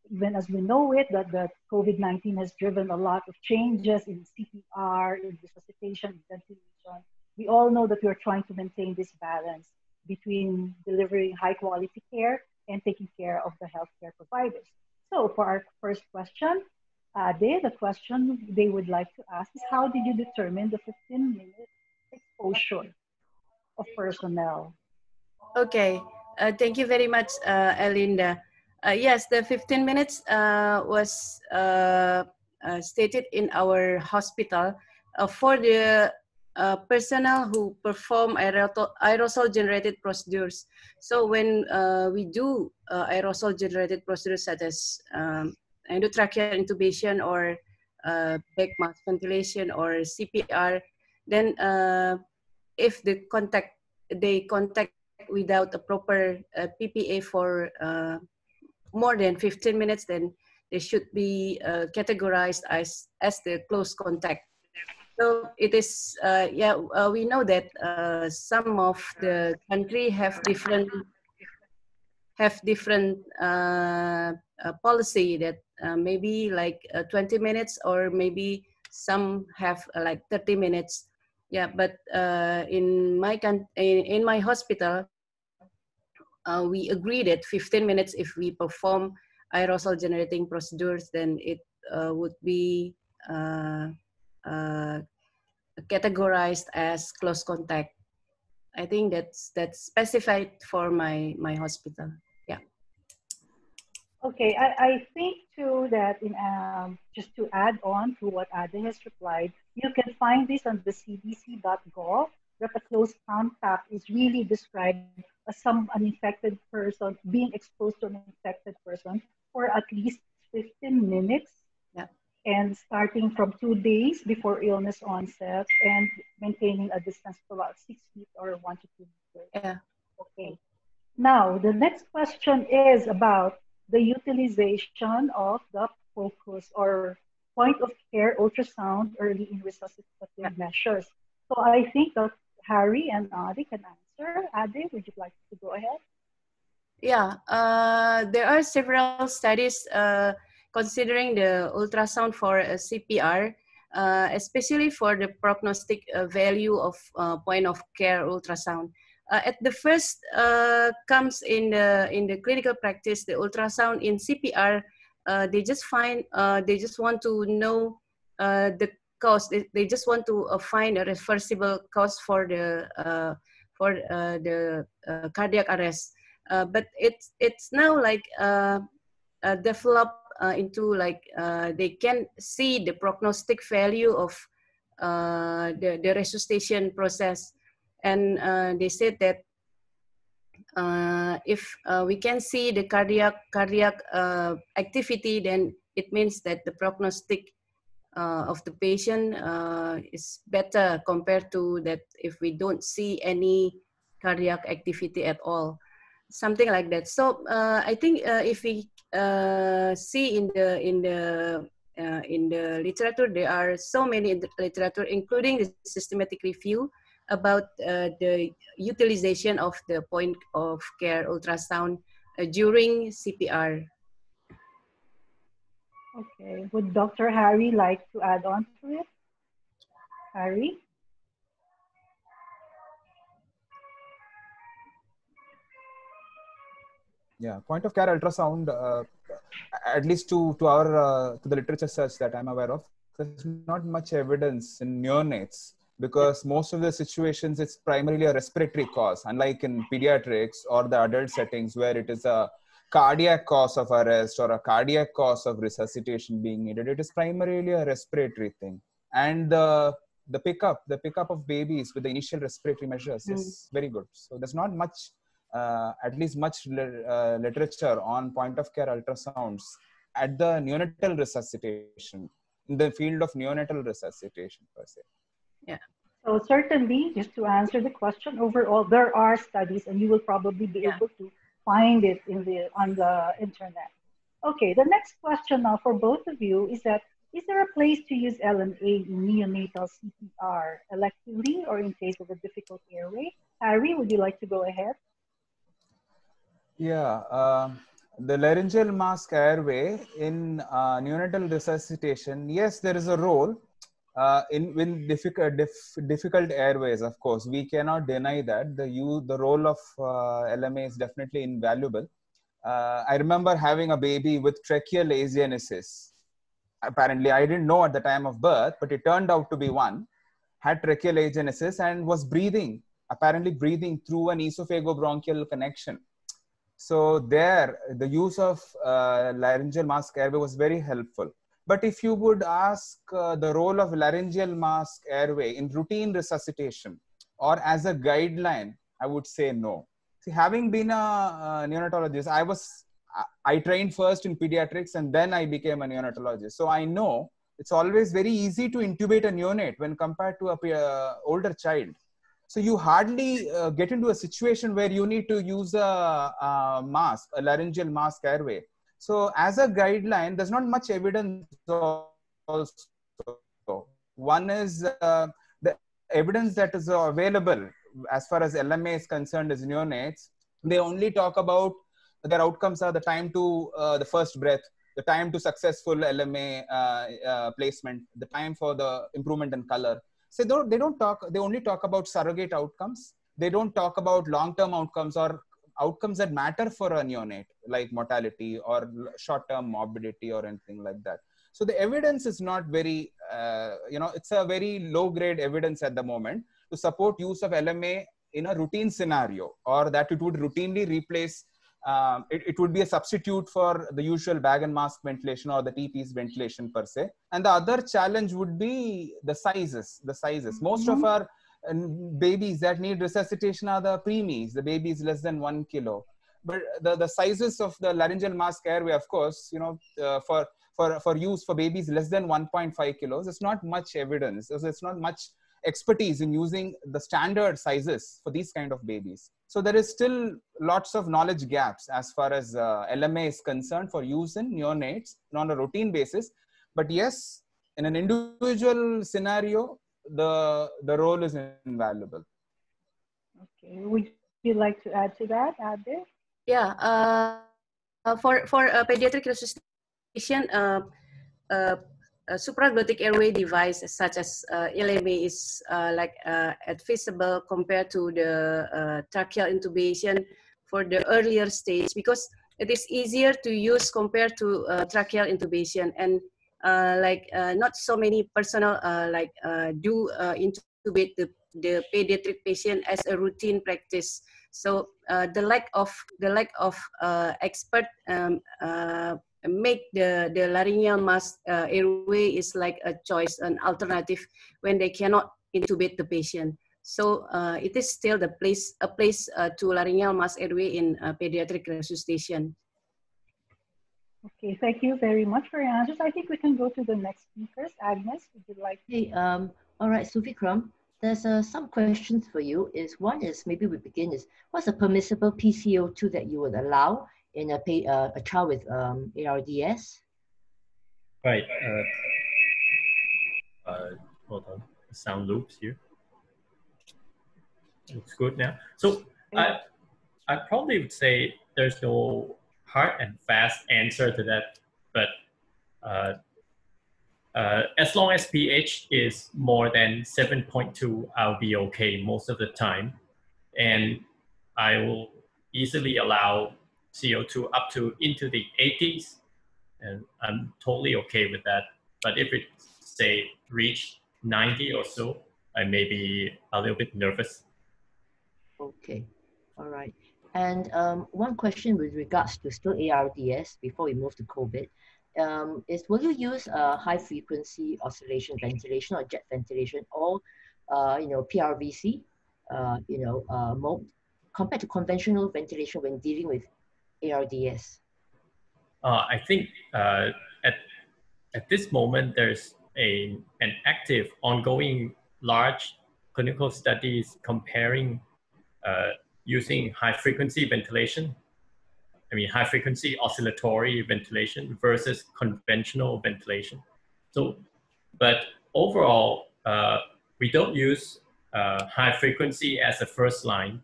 Even as we know it, that the COVID-19 has driven a lot of changes in CPR, in resuscitation, in ventilation. We all know that we're trying to maintain this balance between delivering high quality care and taking care of the healthcare providers. So for our first question, the question they would like to ask is, how did you determine the 15-minute exposure of personnel? Okay, thank you very much, Elinda. Yes, the 15 minutes was stated in our hospital for the personnel who perform aerosol-generated procedures. So when we do aerosol-generated procedures such as endotracheal intubation or back mask ventilation or CPR, then if they contact without a proper PPA for more than 15 minutes, then they should be categorized as the close contact. So it is, we know that some of the country have different policy that maybe like 20 minutes or maybe some have like 30 minutes. Yeah, but in my hospital, we agree that 15 minutes if we perform aerosol generating procedures, then it would be categorized as close contact. I think that's specified for my hospital. Yeah. Okay, I think too that just to add on to what Ade has replied, you can find this on the cdc.gov that a close contact is really described as an infected person being exposed to an infected person for at least 15 minutes. Yeah. And starting from 2 days before illness onset and maintaining a distance of about 6 feet or 1 to 2 meters. Yeah. Okay. Now, the next question is about the utilization of the focus or point of care ultrasound early in resuscitative measures. So I think that Harry and Adi can answer. Adi, would you like to go ahead? Yeah, there are several studies considering the ultrasound for CPR, especially for the prognostic value of point of care ultrasound. At the first comes in the clinical practice, the ultrasound in CPR, they just want to know the cause. They just want to find a reversible cause for the cardiac arrest. But it's now like developed into like they can see the prognostic value of the resuscitation process, and they said that if we can see the cardiac activity, then it means that the prognostic of the patient is better compared to that if we don't see any cardiac activity at all, something like that. So I think if we see in the literature, there are so many in the literature, including the systematic review about the utilization of the point of care ultrasound during CPR. Okay, would Dr. Harry like to add on to it? Harry? Yeah, point of care ultrasound, at least to the literature search that I'm aware of, there's not much evidence in neonates, because most of the situations it's primarily a respiratory cause, unlike in pediatrics or the adult settings where it is a cardiac cause of arrest or a cardiac cause of resuscitation being needed. It is primarily a respiratory thing, and the pickup of babies with the initial respiratory measures is very good. So there's not much at least much literature on point of care ultrasounds at the neonatal resuscitation, in the field of neonatal resuscitation per se. Yeah. So certainly, just to answer the question, overall, there are studies and you will probably be able to find it on the internet. Okay, the next question now for both of you is that, is there a place to use LMA in neonatal CPR electively or in case of a difficult airway? Harry, would you like to go ahead? Yeah, the laryngeal mask airway in neonatal resuscitation, yes, there is a role in difficult airways. Of course, we cannot deny that the role of LMA is definitely invaluable. I remember having a baby with tracheal agenesis. Apparently, I didn't know at the time of birth, but it turned out to be one. Had tracheal agenesis and was apparently breathing through an esophagobronchial connection. So there, the use of laryngeal mask airway was very helpful. But if you would ask the role of laryngeal mask airway in routine resuscitation or as a guideline, I would say no. See, having been a neonatologist, I trained first in pediatrics and then I became a neonatologist. So I know it's always very easy to intubate a neonate when compared to a older child. So you hardly get into a situation where you need to use a mask, a laryngeal mask airway. So as a guideline, there's not much evidence also. One is the evidence that is available as far as LMA is concerned is neonates. They only talk about their outcomes are the time to the first breath, the time to successful LMA placement, the time for the improvement in color. So they only talk about surrogate outcomes. They don't talk about long-term outcomes or outcomes that matter for a neonate, like mortality or short-term morbidity or anything like that. So the evidence is not very, it's a very low-grade evidence at the moment to support use of LMA in a routine scenario, or that it would routinely replace, it would be a substitute for the usual bag and mask ventilation or the T-piece ventilation per se. And the other challenge would be the sizes. Most of our babies that need resuscitation are the preemies, the babies less than 1 kilo. But the sizes of the laryngeal mask airway, of course, for use for babies less than 1.5 kilos, there's not much evidence. There's not much expertise in using the standard sizes for these kind of babies. So there is still lots of knowledge gaps as far as LMA is concerned for use in neonates on a routine basis. But yes, in an individual scenario, the role is invaluable. Okay, would you like to add to that, Ade? Yeah, for pediatric resuscitation, a supraglottic airway device such as LMA is advisable compared to the tracheal intubation for the earlier stage, because it is easier to use compared to tracheal intubation, and not so many personnel do intubate the pediatric patient as a routine practice. So the lack of expert make the laryngeal mask airway is like a choice, an alternative when they cannot intubate the patient. So it is still a place to laryngeal mask airway in pediatric resuscitation. Okay, thank you very much for your answers. I think we can go to the next speakers. Agnes, would you like to? Hey, all right, Suvikram, there's some questions for you. One is, maybe we begin is, what's a permissible PCO2 that you would allow in a child with ARDS? Right. Hold on. Sound loops here. Looks good now. So I probably would say there's no hard and fast answer to that, but as long as pH is more than 7.2, I'll be okay most of the time. And I will easily allow CO2 up to into the 80s, and I'm totally okay with that. But if it, say, reached 90 or so, I may be a little bit nervous. Okay, all right. And one question with regards to still ARDS before we move to COVID is, will you use high frequency oscillation ventilation or jet ventilation, or PRVC mode compared to conventional ventilation when dealing with ARDS? I think at this moment there's an active, ongoing, large clinical studies comparing using high-frequency ventilation, high-frequency oscillatory ventilation versus conventional ventilation. So, but overall, we don't use high-frequency as a first line.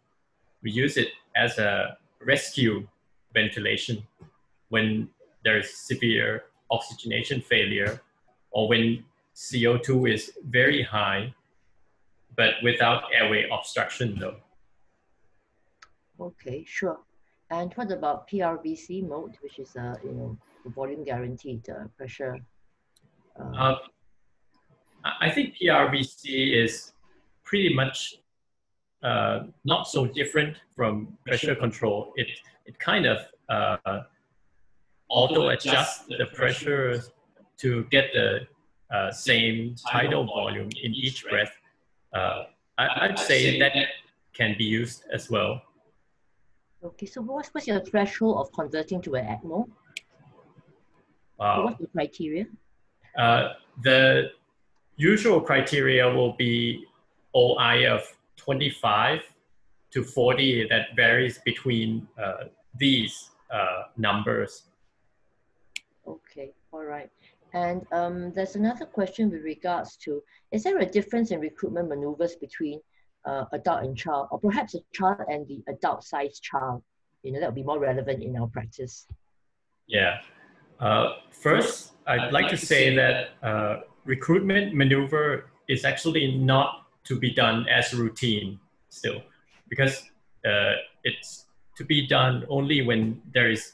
We use it as a rescue ventilation when there's severe oxygenation failure, or when CO2 is very high, but without airway obstruction though. Okay, sure. And what about PRVC mode, which is volume guaranteed pressure? I think PRVC is pretty much not so different from pressure control. It kind of auto adjusts the pressure to get the same tidal volume in each breath, I'd say that can be used as well. Okay, so what's your threshold of converting to an ECMO? Wow. So what's the criteria? The usual criteria will be OI of 25 to 40 that varies between these numbers. Okay, all right. And there's another question with regards to, is there a difference in recruitment maneuvers between adult and child, or perhaps a child and the adult-sized child? You know, that would be more relevant in our practice. Yeah. First, I'd like to say that recruitment maneuver is actually not to be done as routine still, because it's to be done only when there is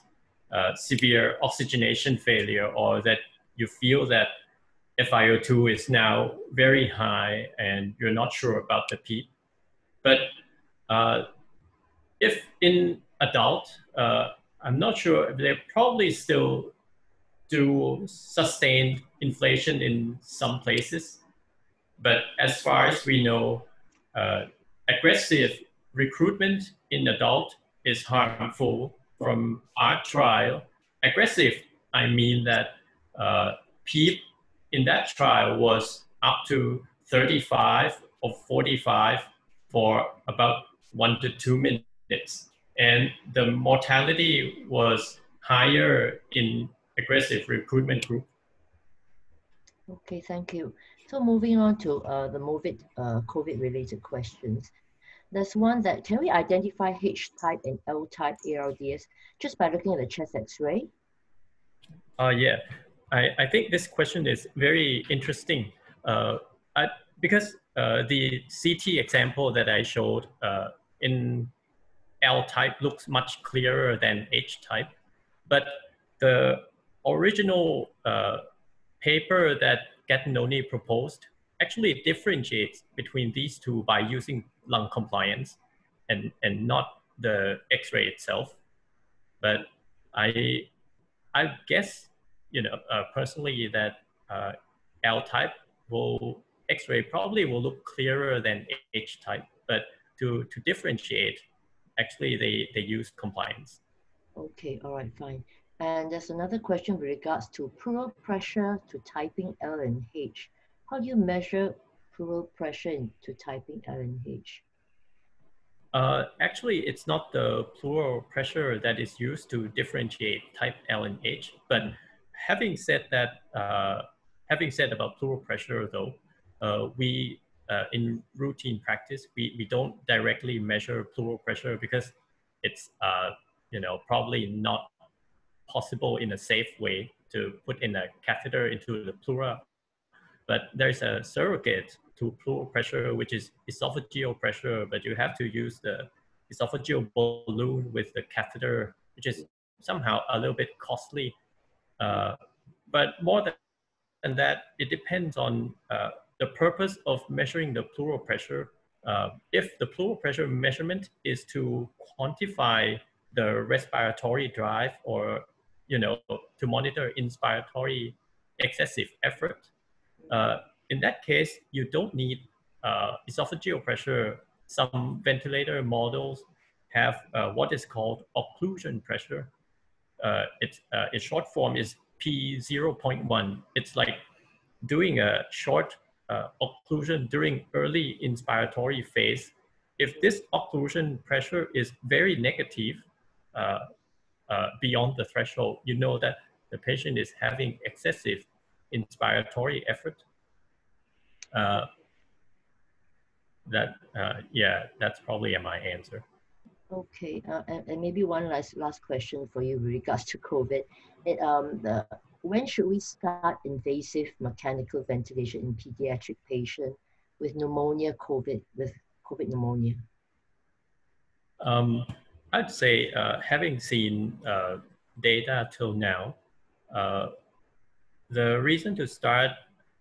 severe oxygenation failure, or that you feel that FiO2 is now very high and you're not sure about the peak. But if in adult, I'm not sure, they probably still do sustained inflation in some places. But as far as we know, aggressive recruitment in adult is harmful. From our trial, aggressive, I mean that PEEP in that trial was up to 35 or 45 for about 1 to 2 minutes. And the mortality was higher in aggressive recruitment group. Okay, thank you. So moving on to the COVID-related questions. There's one that, can we identify H-type and L-type ARDS just by looking at the chest X-ray? Yeah, I think this question is very interesting because the CT example that I showed in L-type looks much clearer than H-type, but the original paper that Gattinoni proposed actually differentiates between these two by using lung compliance and not the X-ray itself. But I guess, you know, personally that L-type X-ray probably will look clearer than H-type, but to differentiate, actually they use compliance. Okay, all right, fine. And there's another question with regards to pleural pressure to typing L and H. How do you measure pleural pressure to typing L and H? Actually, it's not the pleural pressure that is used to differentiate type L and H. But having said that, having said about pleural pressure, though, we in routine practice we don't directly measure pleural pressure because it's you know, probably not possible in a safe way to put in a catheter into the pleura. But there's a surrogate to pleural pressure, which is esophageal pressure, but you have to use the esophageal balloon with the catheter, which is somehow a little bit costly. But more than that, it depends on the purpose of measuring the pleural pressure. If the pleural pressure measurement is to quantify the respiratory drive, or, you know, to monitor inspiratory excessive effort, in that case, you don't need esophageal pressure. Some ventilator models have what is called occlusion pressure. Its short form is P0.1. It's like doing a short occlusion during early inspiratory phase. If this occlusion pressure is very negative beyond the threshold, you know that the patient is having excessive inspiratory effort. Yeah, that's probably my answer. Okay, and maybe one last question for you with regards to COVID. When should we start invasive mechanical ventilation in pediatric patient with pneumonia with COVID pneumonia? I'd say having seen data till now, the reason to start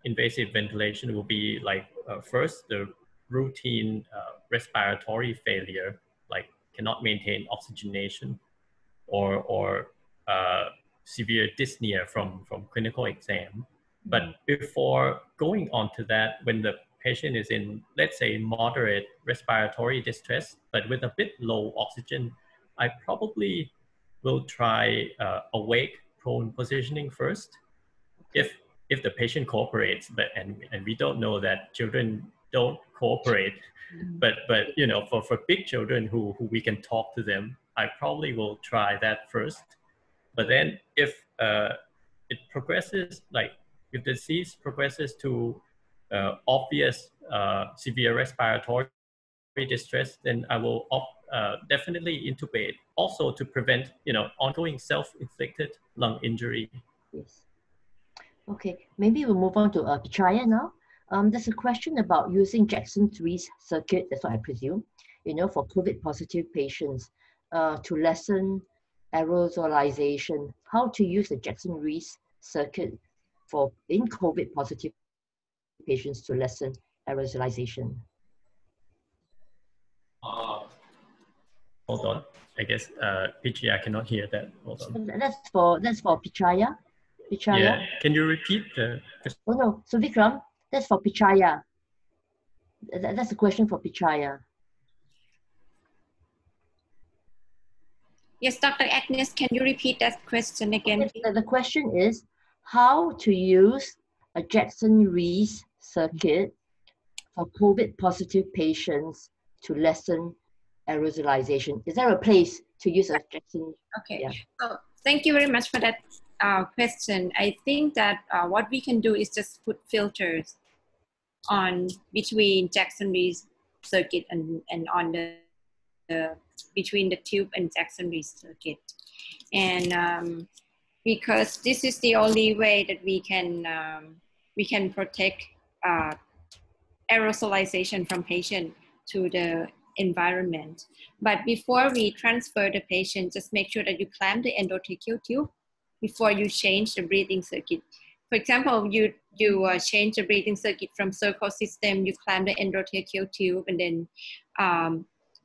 invasive ventilation will be like first the routine respiratory failure, like cannot maintain oxygenation, or severe dyspnea from clinical exam. But before going on to that, when the patient is in, let's say, moderate respiratory distress, but with a bit low oxygen, I probably will try awake prone positioning first. If the patient cooperates, but and we don't know that children don't cooperate, but you know, for big children who we can talk to them, I probably will try that first. But then if it progresses, like if the disease progresses to obvious severe respiratory distress, then I will definitely intubate, also to prevent, you know, ongoing self-inflicted lung injury. Yes. Okay, maybe we'll move on to Pichaya now. There's a question about using Jackson-Rees circuit, that's what I presume, you know, for COVID positive patients to lessen aerosolization. How to use the Jackson-Rees circuit in COVID positive patients to lessen aerosolization. Hold on, I guess Pichaya cannot hear that. Hold on. That's for Pichaya. Pichaya. Yeah, can you repeat the question? Oh no, so Vikram, that's for Pichaya. That's a question for Pichaya. Yes, Dr. Agnes, can you repeat that question again? Okay, the question is how to use a Jackson-Rees circuit for COVID positive patients to lessen aerosolization. Is there a place to use a Jackson? Okay, Yeah. so thank you very much for that question. I think that what we can do is just put filters on between Jackson-Rees circuit and on the between the tube and Jackson-Rees circuit. And because this is the only way that we can protect aerosolization from patient to the environment. But before we transfer the patient, just make sure that you clamp the endotracheal tube before you change the breathing circuit. For example, you change the breathing circuit from circle system, you clamp the endotracheal tube, and then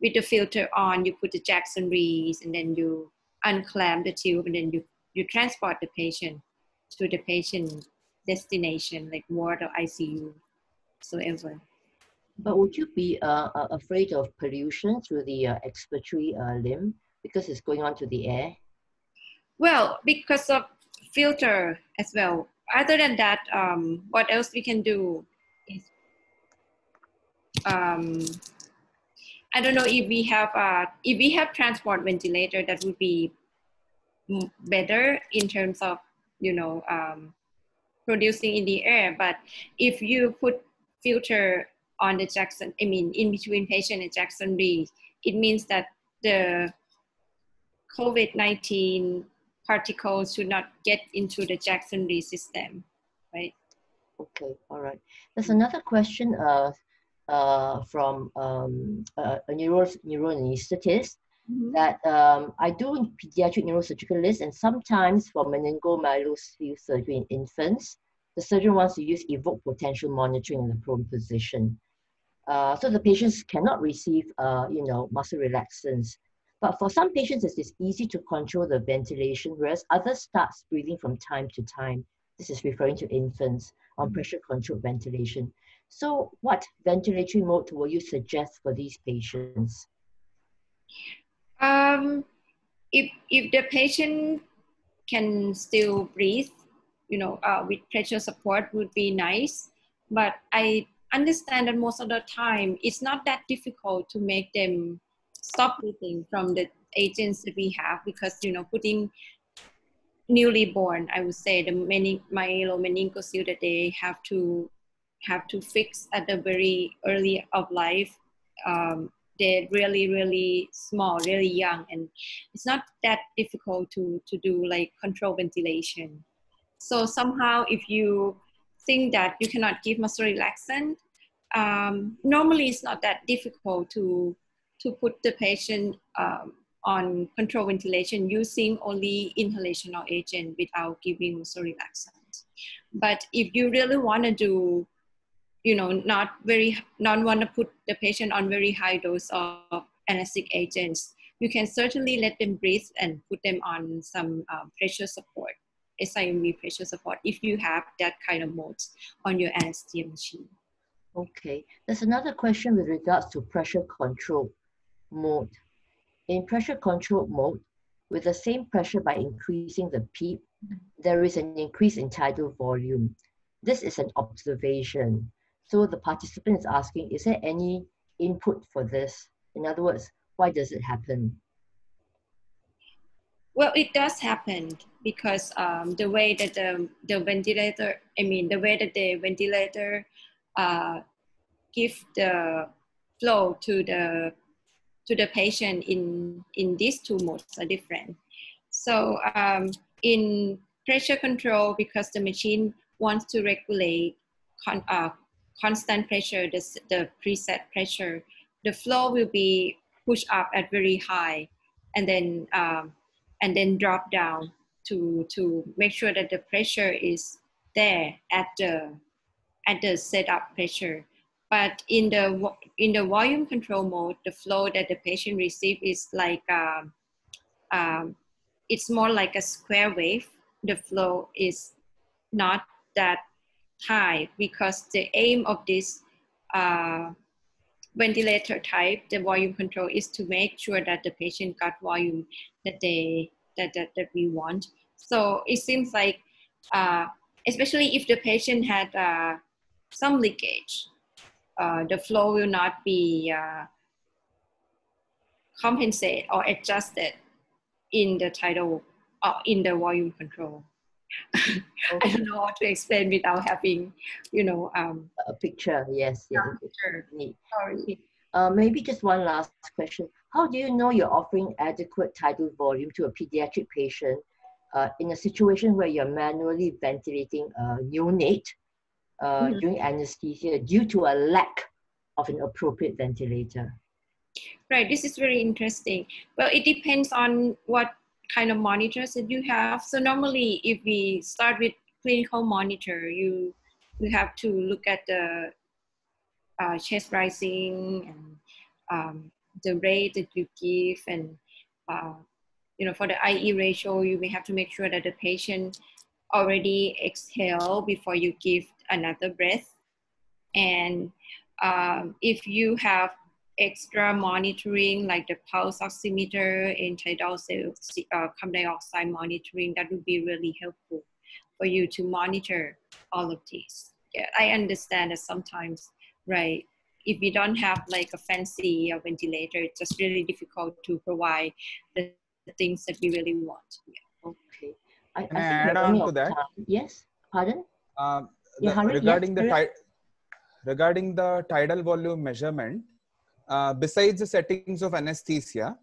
with the filter on, you put the Jackson-Rees, and then you unclamp the tube, and then you transport the patient to the patient destination, like ward or ICU, whatsoever. But would you be afraid of pollution through the expiratory limb because it's going on to the air? Well, because of filter as well. Other than that, what else we can do is, I don't know if we have transport ventilator, that would be better in terms of, you know, producing in the air. But if you put filter on the Jackson, I mean, in between patient and Jackson-Rees, it means that the COVID-19 particles should not get into the Jackson-Rees system, right? Okay, all right. There's another question from a neuroanesthetist that I do pediatric neurosurgical list, and sometimes for meningomyelocele surgery in infants, the surgeon wants to use evoked potential monitoring in the prone position. So the patients cannot receive, you know, muscle relaxants. But for some patients, it's easy to control the ventilation, whereas others start breathing from time to time. This is referring to infants on pressure-controlled ventilation. So what ventilatory mode will you suggest for these patients? If the patient can still breathe, you know, with pressure support would be nice. But I understand that most of the time, it's not that difficult to make them stop breathing from the agents that we have, because, you know, putting newly born, I would say, the myelomeningocele that they have to fix at the very early of life, they're really small, really young, and it's not that difficult to do like control ventilation. So somehow, if you think that you cannot give muscle relaxant, normally it's not that difficult to put the patient on control ventilation using only inhalational agent without giving muscle relaxant. But if you really want to do, you know, not want to put the patient on very high dose of anesthetic agents, you can certainly let them breathe and put them on some pressure support. SIMV pressure support if you have that kind of modes on your anesthesia machine. Okay, there's another question with regards to pressure control mode. In pressure control mode, with the same pressure by increasing the PEEP, there is an increase in tidal volume. This is an observation. So the participant is asking, is there any input for this? In other words, why does it happen? Well, it does happen because the way that the ventilator, the way that the ventilator give the flow to the patient in these two modes are different. So in pressure control, because the machine wants to regulate constant pressure, the preset pressure, the flow will be pushed up at very high, and then drop down to make sure that the pressure is there at the setup pressure. But in the volume control mode, the flow that the patient receives is like it's more like a square wave. The flow is not that high because the aim of this ventilator type, the volume control, is to make sure that the patient got volume that we want. So it seems like, especially if the patient had some leakage, the flow will not be compensated or adjusted in the tidal in the volume control. Okay. I don't know how to explain without having, a picture. Yes, yes. Sure. Sorry. Maybe just one last question. How do you know you're offering adequate tidal volume to a pediatric patient in a situation where you're manually ventilating a neonate during anesthesia due to a lack of an appropriate ventilator? Right, this is very interesting. Well, it depends on what kind of monitors that you have. So normally, if we start with clinical monitor, you have to look at the chest rising and the rate that you give, and for the IE ratio, you may have to make sure that the patient already exhale before you give another breath. And if you have extra monitoring like the pulse oximeter and tidal carbon dioxide monitoring, that would be really helpful for you to monitor all of these. Yeah, I understand that sometimes, right, if we don't have like a fancy ventilator, it's just really difficult to provide the things that we really want. Yeah. Okay. I Can I add on to that? Yes, pardon? Regarding the tidal volume measurement, besides the settings of anesthesia,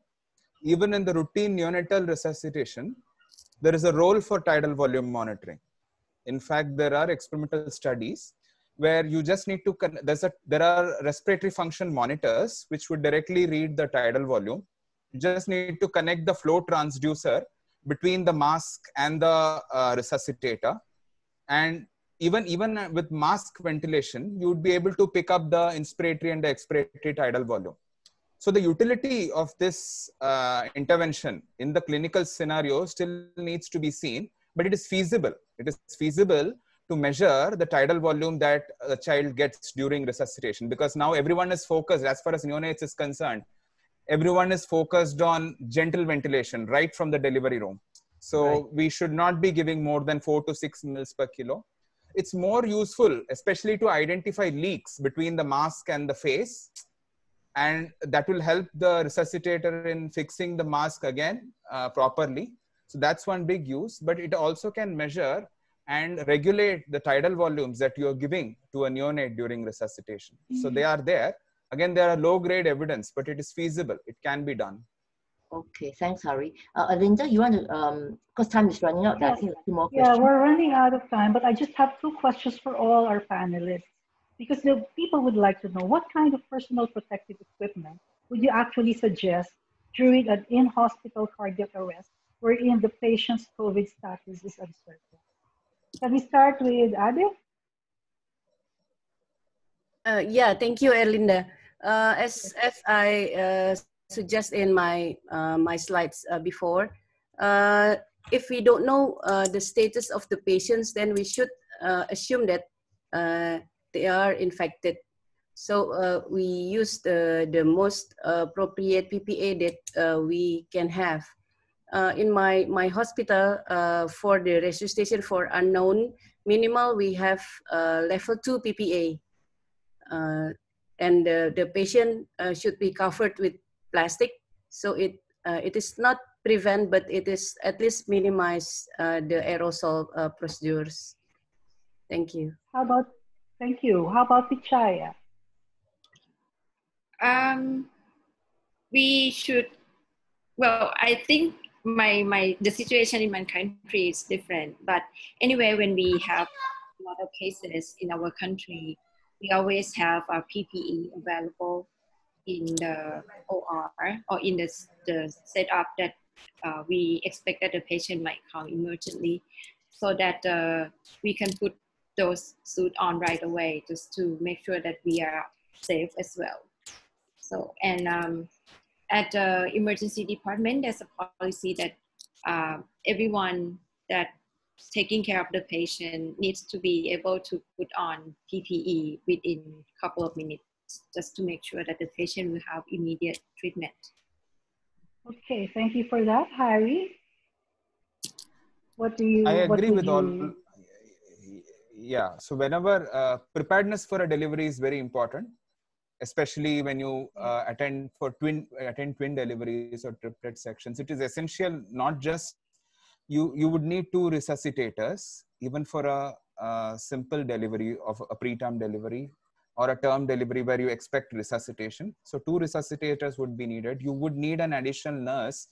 even in the routine neonatal resuscitation, there is a role for tidal volume monitoring. In fact, there are experimental studies where you just need to, there are respiratory function monitors which would directly read the tidal volume. You just need to connect the flow transducer between the mask and the resuscitator. And even with mask ventilation, you would be able to pick up the inspiratory and the expiratory tidal volume. So the utility of this intervention in the clinical scenario still needs to be seen, but it is feasible. It is feasible to measure the tidal volume that the child gets during resuscitation, because now everyone is focused, as far as neonates is concerned, everyone is focused on gentle ventilation right from the delivery room. So we should not be giving more than 4 to 6 mils per kilo. It's more useful, especially to identify leaks between the mask and the face. And that will help the resuscitator in fixing the mask again properly. So that's one big use, but it also can measure and regulate the tidal volumes that you're giving to a neonate during resuscitation. So they are there. Again, there are low-grade evidence, but it is feasible. It can be done. Okay, thanks, Hari. Linda, you want to, because time is running out, yes. I think 2 more questions. Yeah, we're running out of time, but I just have 2 questions for all our panelists, because the people would like to know what kind of personal protective equipment would you actually suggest during an in-hospital cardiac arrest wherein the patient's COVID status is uncertain. Can we start with Ade? Yeah, thank you, Erlinda. As I suggest in my my slides before, if we don't know the status of the patients, then we should assume that they are infected. So we use the most appropriate PPA that we can have. In my hospital, for the resuscitation for unknown minimal, we have level 2 PPA. And the patient should be covered with plastic. So it is not prevent, but it is at least minimize the aerosol procedures. Thank you. Thank you. How about Pichaya? We should, well, I think the situation in my country is different, but anyway, when we have a lot of cases in our country, we always have our PPE available in the OR or in the setup that we expect that the patient might come emergently, so that we can put those suits on right away, just to make sure that we are safe as well. So, and at the emergency department, there's a policy that everyone that's taking care of the patient needs to be able to put on PPE within a couple of minutes, just to make sure that the patient will have immediate treatment. Okay, thank you for that, Harry. What do you? I agree with all. Yeah, so whenever preparedness for a delivery is very important, especially when you attend twin deliveries or triplet sections. It is essential. Not just you would need 2 resuscitators even for a simple delivery of a preterm delivery or a term delivery where you expect resuscitation. So 2 resuscitators would be needed. You would need an additional nurse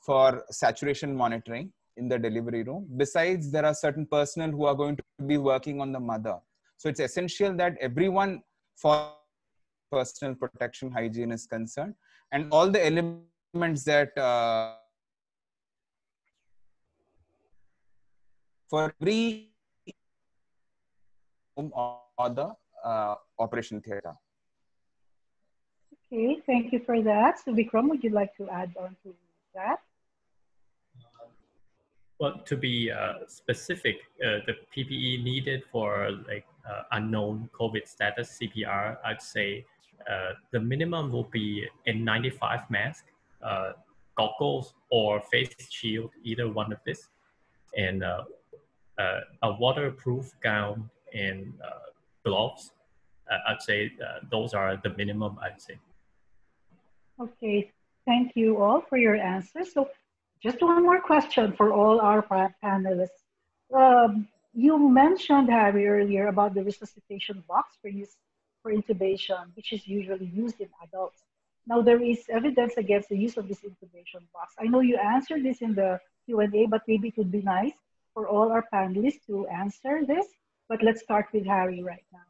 for saturation monitoring in the delivery room. Besides, there are certain personnel who are going to be working on the mother. So it's essential that everyone for personal protection hygiene is concerned, and all the elements that for every or the operation theater. Okay, thank you for that. So Vikram, would you like to add on to that? Well, to be specific, the PPE needed for like unknown COVID status CPR, I'd say the minimum will be N95 mask, goggles, or face shield, either one of this, and a waterproof gown and gloves. I'd say those are the minimum, I'd say. Okay, thank you all for your answers. So just one more question for all our panelists. You mentioned, Harry, earlier about the resuscitation box for use for intubation, which is usually used in adults. Now, there is evidence against the use of this intubation box. I know you answered this in the Q&A, but maybe it would be nice for all our panelists to answer this. But let's start with Harry right now.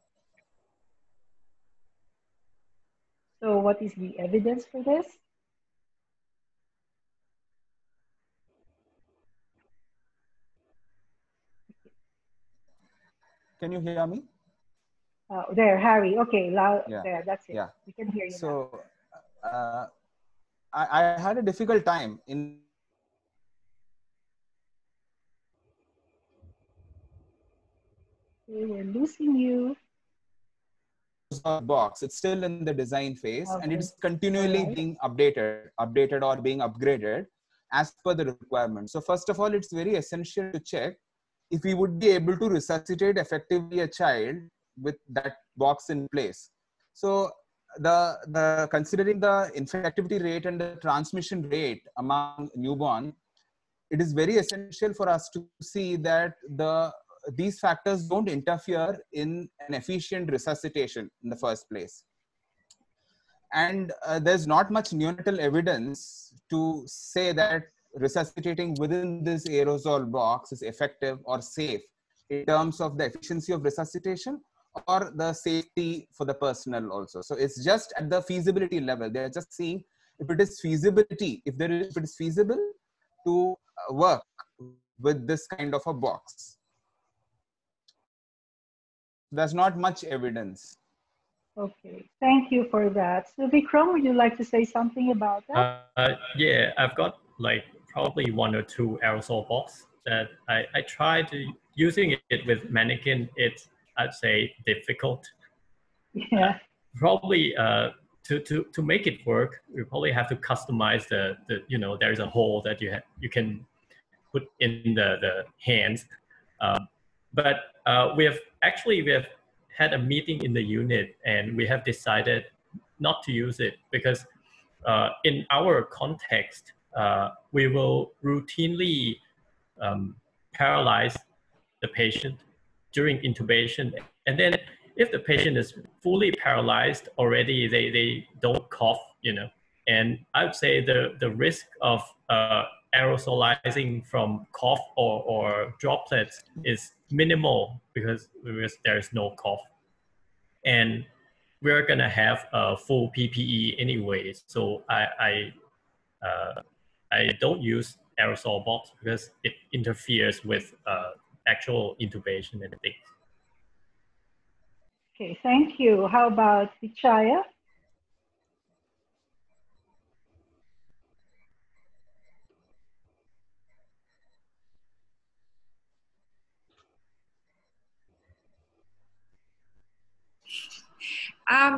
So what is the evidence for this? Can you hear me? There, Harry. Okay, loud. Yeah. There, that's it. Yeah. We can hear you now. So I had a difficult time in we're losing you. Box. It's still in the design phase, Okay. and it's continually being updated or being upgraded as per the requirement. So first of all, it's very essential to check if we would be able to resuscitate effectively a child with that box in place. So the considering the infectivity rate and the transmission rate among newborn, it is very essential for us to see that these factors don't interfere in an efficient resuscitation in the first place. And there's not much neonatal evidence to say that resuscitating within this aerosol box is effective or safe in terms of the efficiency of resuscitation or the safety for the personnel also. So it's just at the feasibility level. They're just seeing if it is feasibility, if it is feasible to work with this kind of a box. There's not much evidence. Okay, thank you for that. So Vikram, would you like to say something about that? Yeah, I've got like probably 1 or 2 aerosol box that I tried using it with mannequin. It's, I'd say, difficult. Yeah. Probably to make it work, we probably have to customize the there's a hole that you can put in the hands. But we have had a meeting in the unit, and we have decided not to use it because in our context, we will routinely paralyze the patient during intubation. And then if the patient is fully paralyzed already, they don't cough, And I would say the risk of aerosolizing from cough or droplets is minimal because there is no cough. And we're gonna have a full PPE anyway. So I don't use aerosol box because it interferes with actual intubation and things. Okay, thank you. How about Pichaya?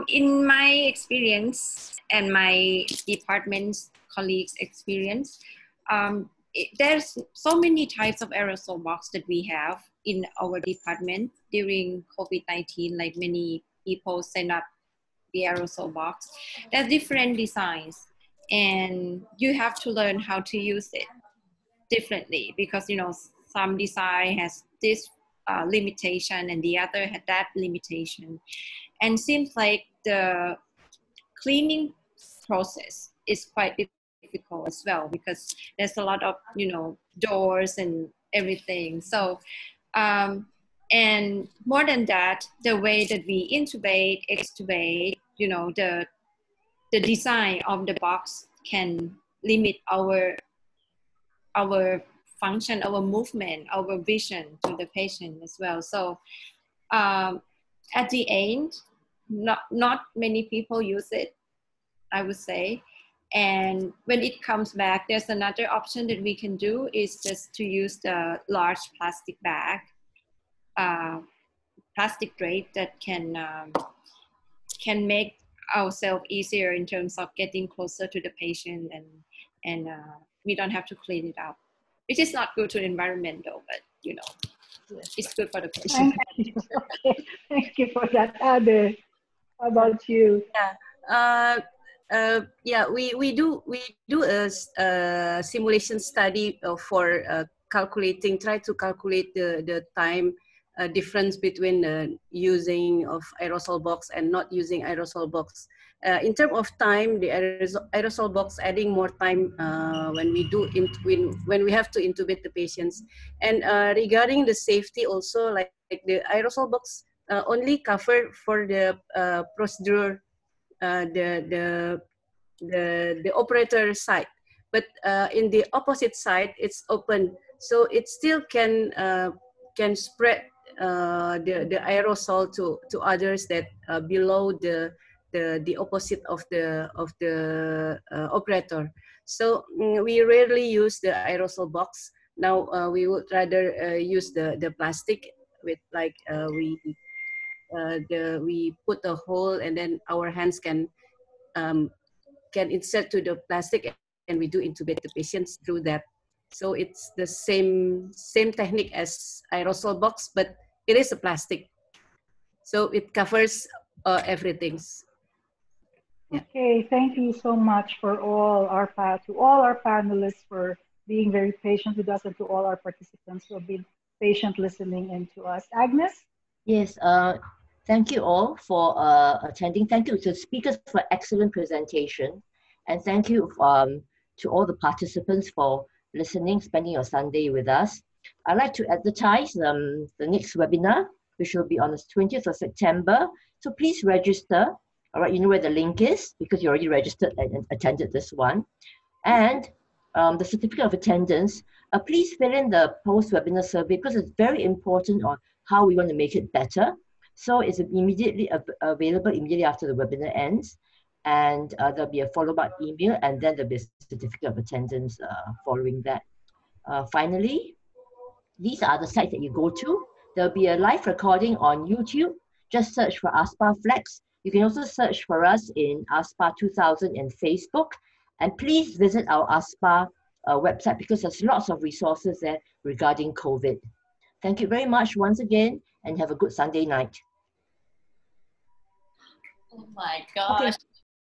In my experience and my department's colleagues' experience, there's so many types of aerosol box that we have in our department during COVID-19, like many people set up the aerosol box. There's different designs, and you have to learn how to use it differently because, some design has this limitation and the other had that limitation. And seems like the cleaning process is quite difficult as well because there's a lot of, doors and everything. So, and more than that, the way that we intubate, extubate, the design of the box can limit our function, our movement, our vision to the patient as well. So at the end, not many people use it, I would say. And when it comes back, there's another option that we can do is just to use the large plastic bag, plastic drape that can make ourselves easier in terms of getting closer to the patient, and we don't have to clean it up, which is not good to the environment though, but it's good for the patient. Thank you. Okay. Thank you for that, Ade. How about you? Yeah, we do a simulation study for try to calculate the time difference between using of aerosol box and not using aerosol box. In terms of time, the aerosol box adding more time when we have to intubate the patients. And regarding the safety also, like the aerosol box only cover for the procedure, the operator side, but in the opposite side it's open, so it still can spread the aerosol to others that below the opposite of the operator. So we rarely use the aerosol box. Now we would rather use the plastic with like we put a hole and then our hands can insert to the plastic and we do intubate the patients through that. So it's the same technique as aerosol box, but it is a plastic. So it covers everything. Yeah. Okay, thank you so much for all our panelists for being very patient with us, and to all our participants who have been patient listening in to us. Agnes? Yes, thank you all for attending. Thank you to the speakers for excellent presentation. And thank you to all the participants for listening, spending your Sunday with us. I'd like to advertise the next webinar, which will be on the 20th of September. So please register. All right, you know where the link is because you already registered and attended this one. And the certificate of attendance, please fill in the post-webinar survey because it's very important on how we want to make it better. So it's immediately available immediately after the webinar ends. and there'll be a follow-up email, and then there'll be a certificate of attendance following that. Finally, these are the sites that you go to. There'll be a live recording on YouTube. Just search for ASPA Flex. You can also search for us in ASPA 2000 and Facebook. And please visit our ASPA website because there's lots of resources there regarding COVID. Thank you very much once again, and have a good Sunday night. Oh my gosh. Okay.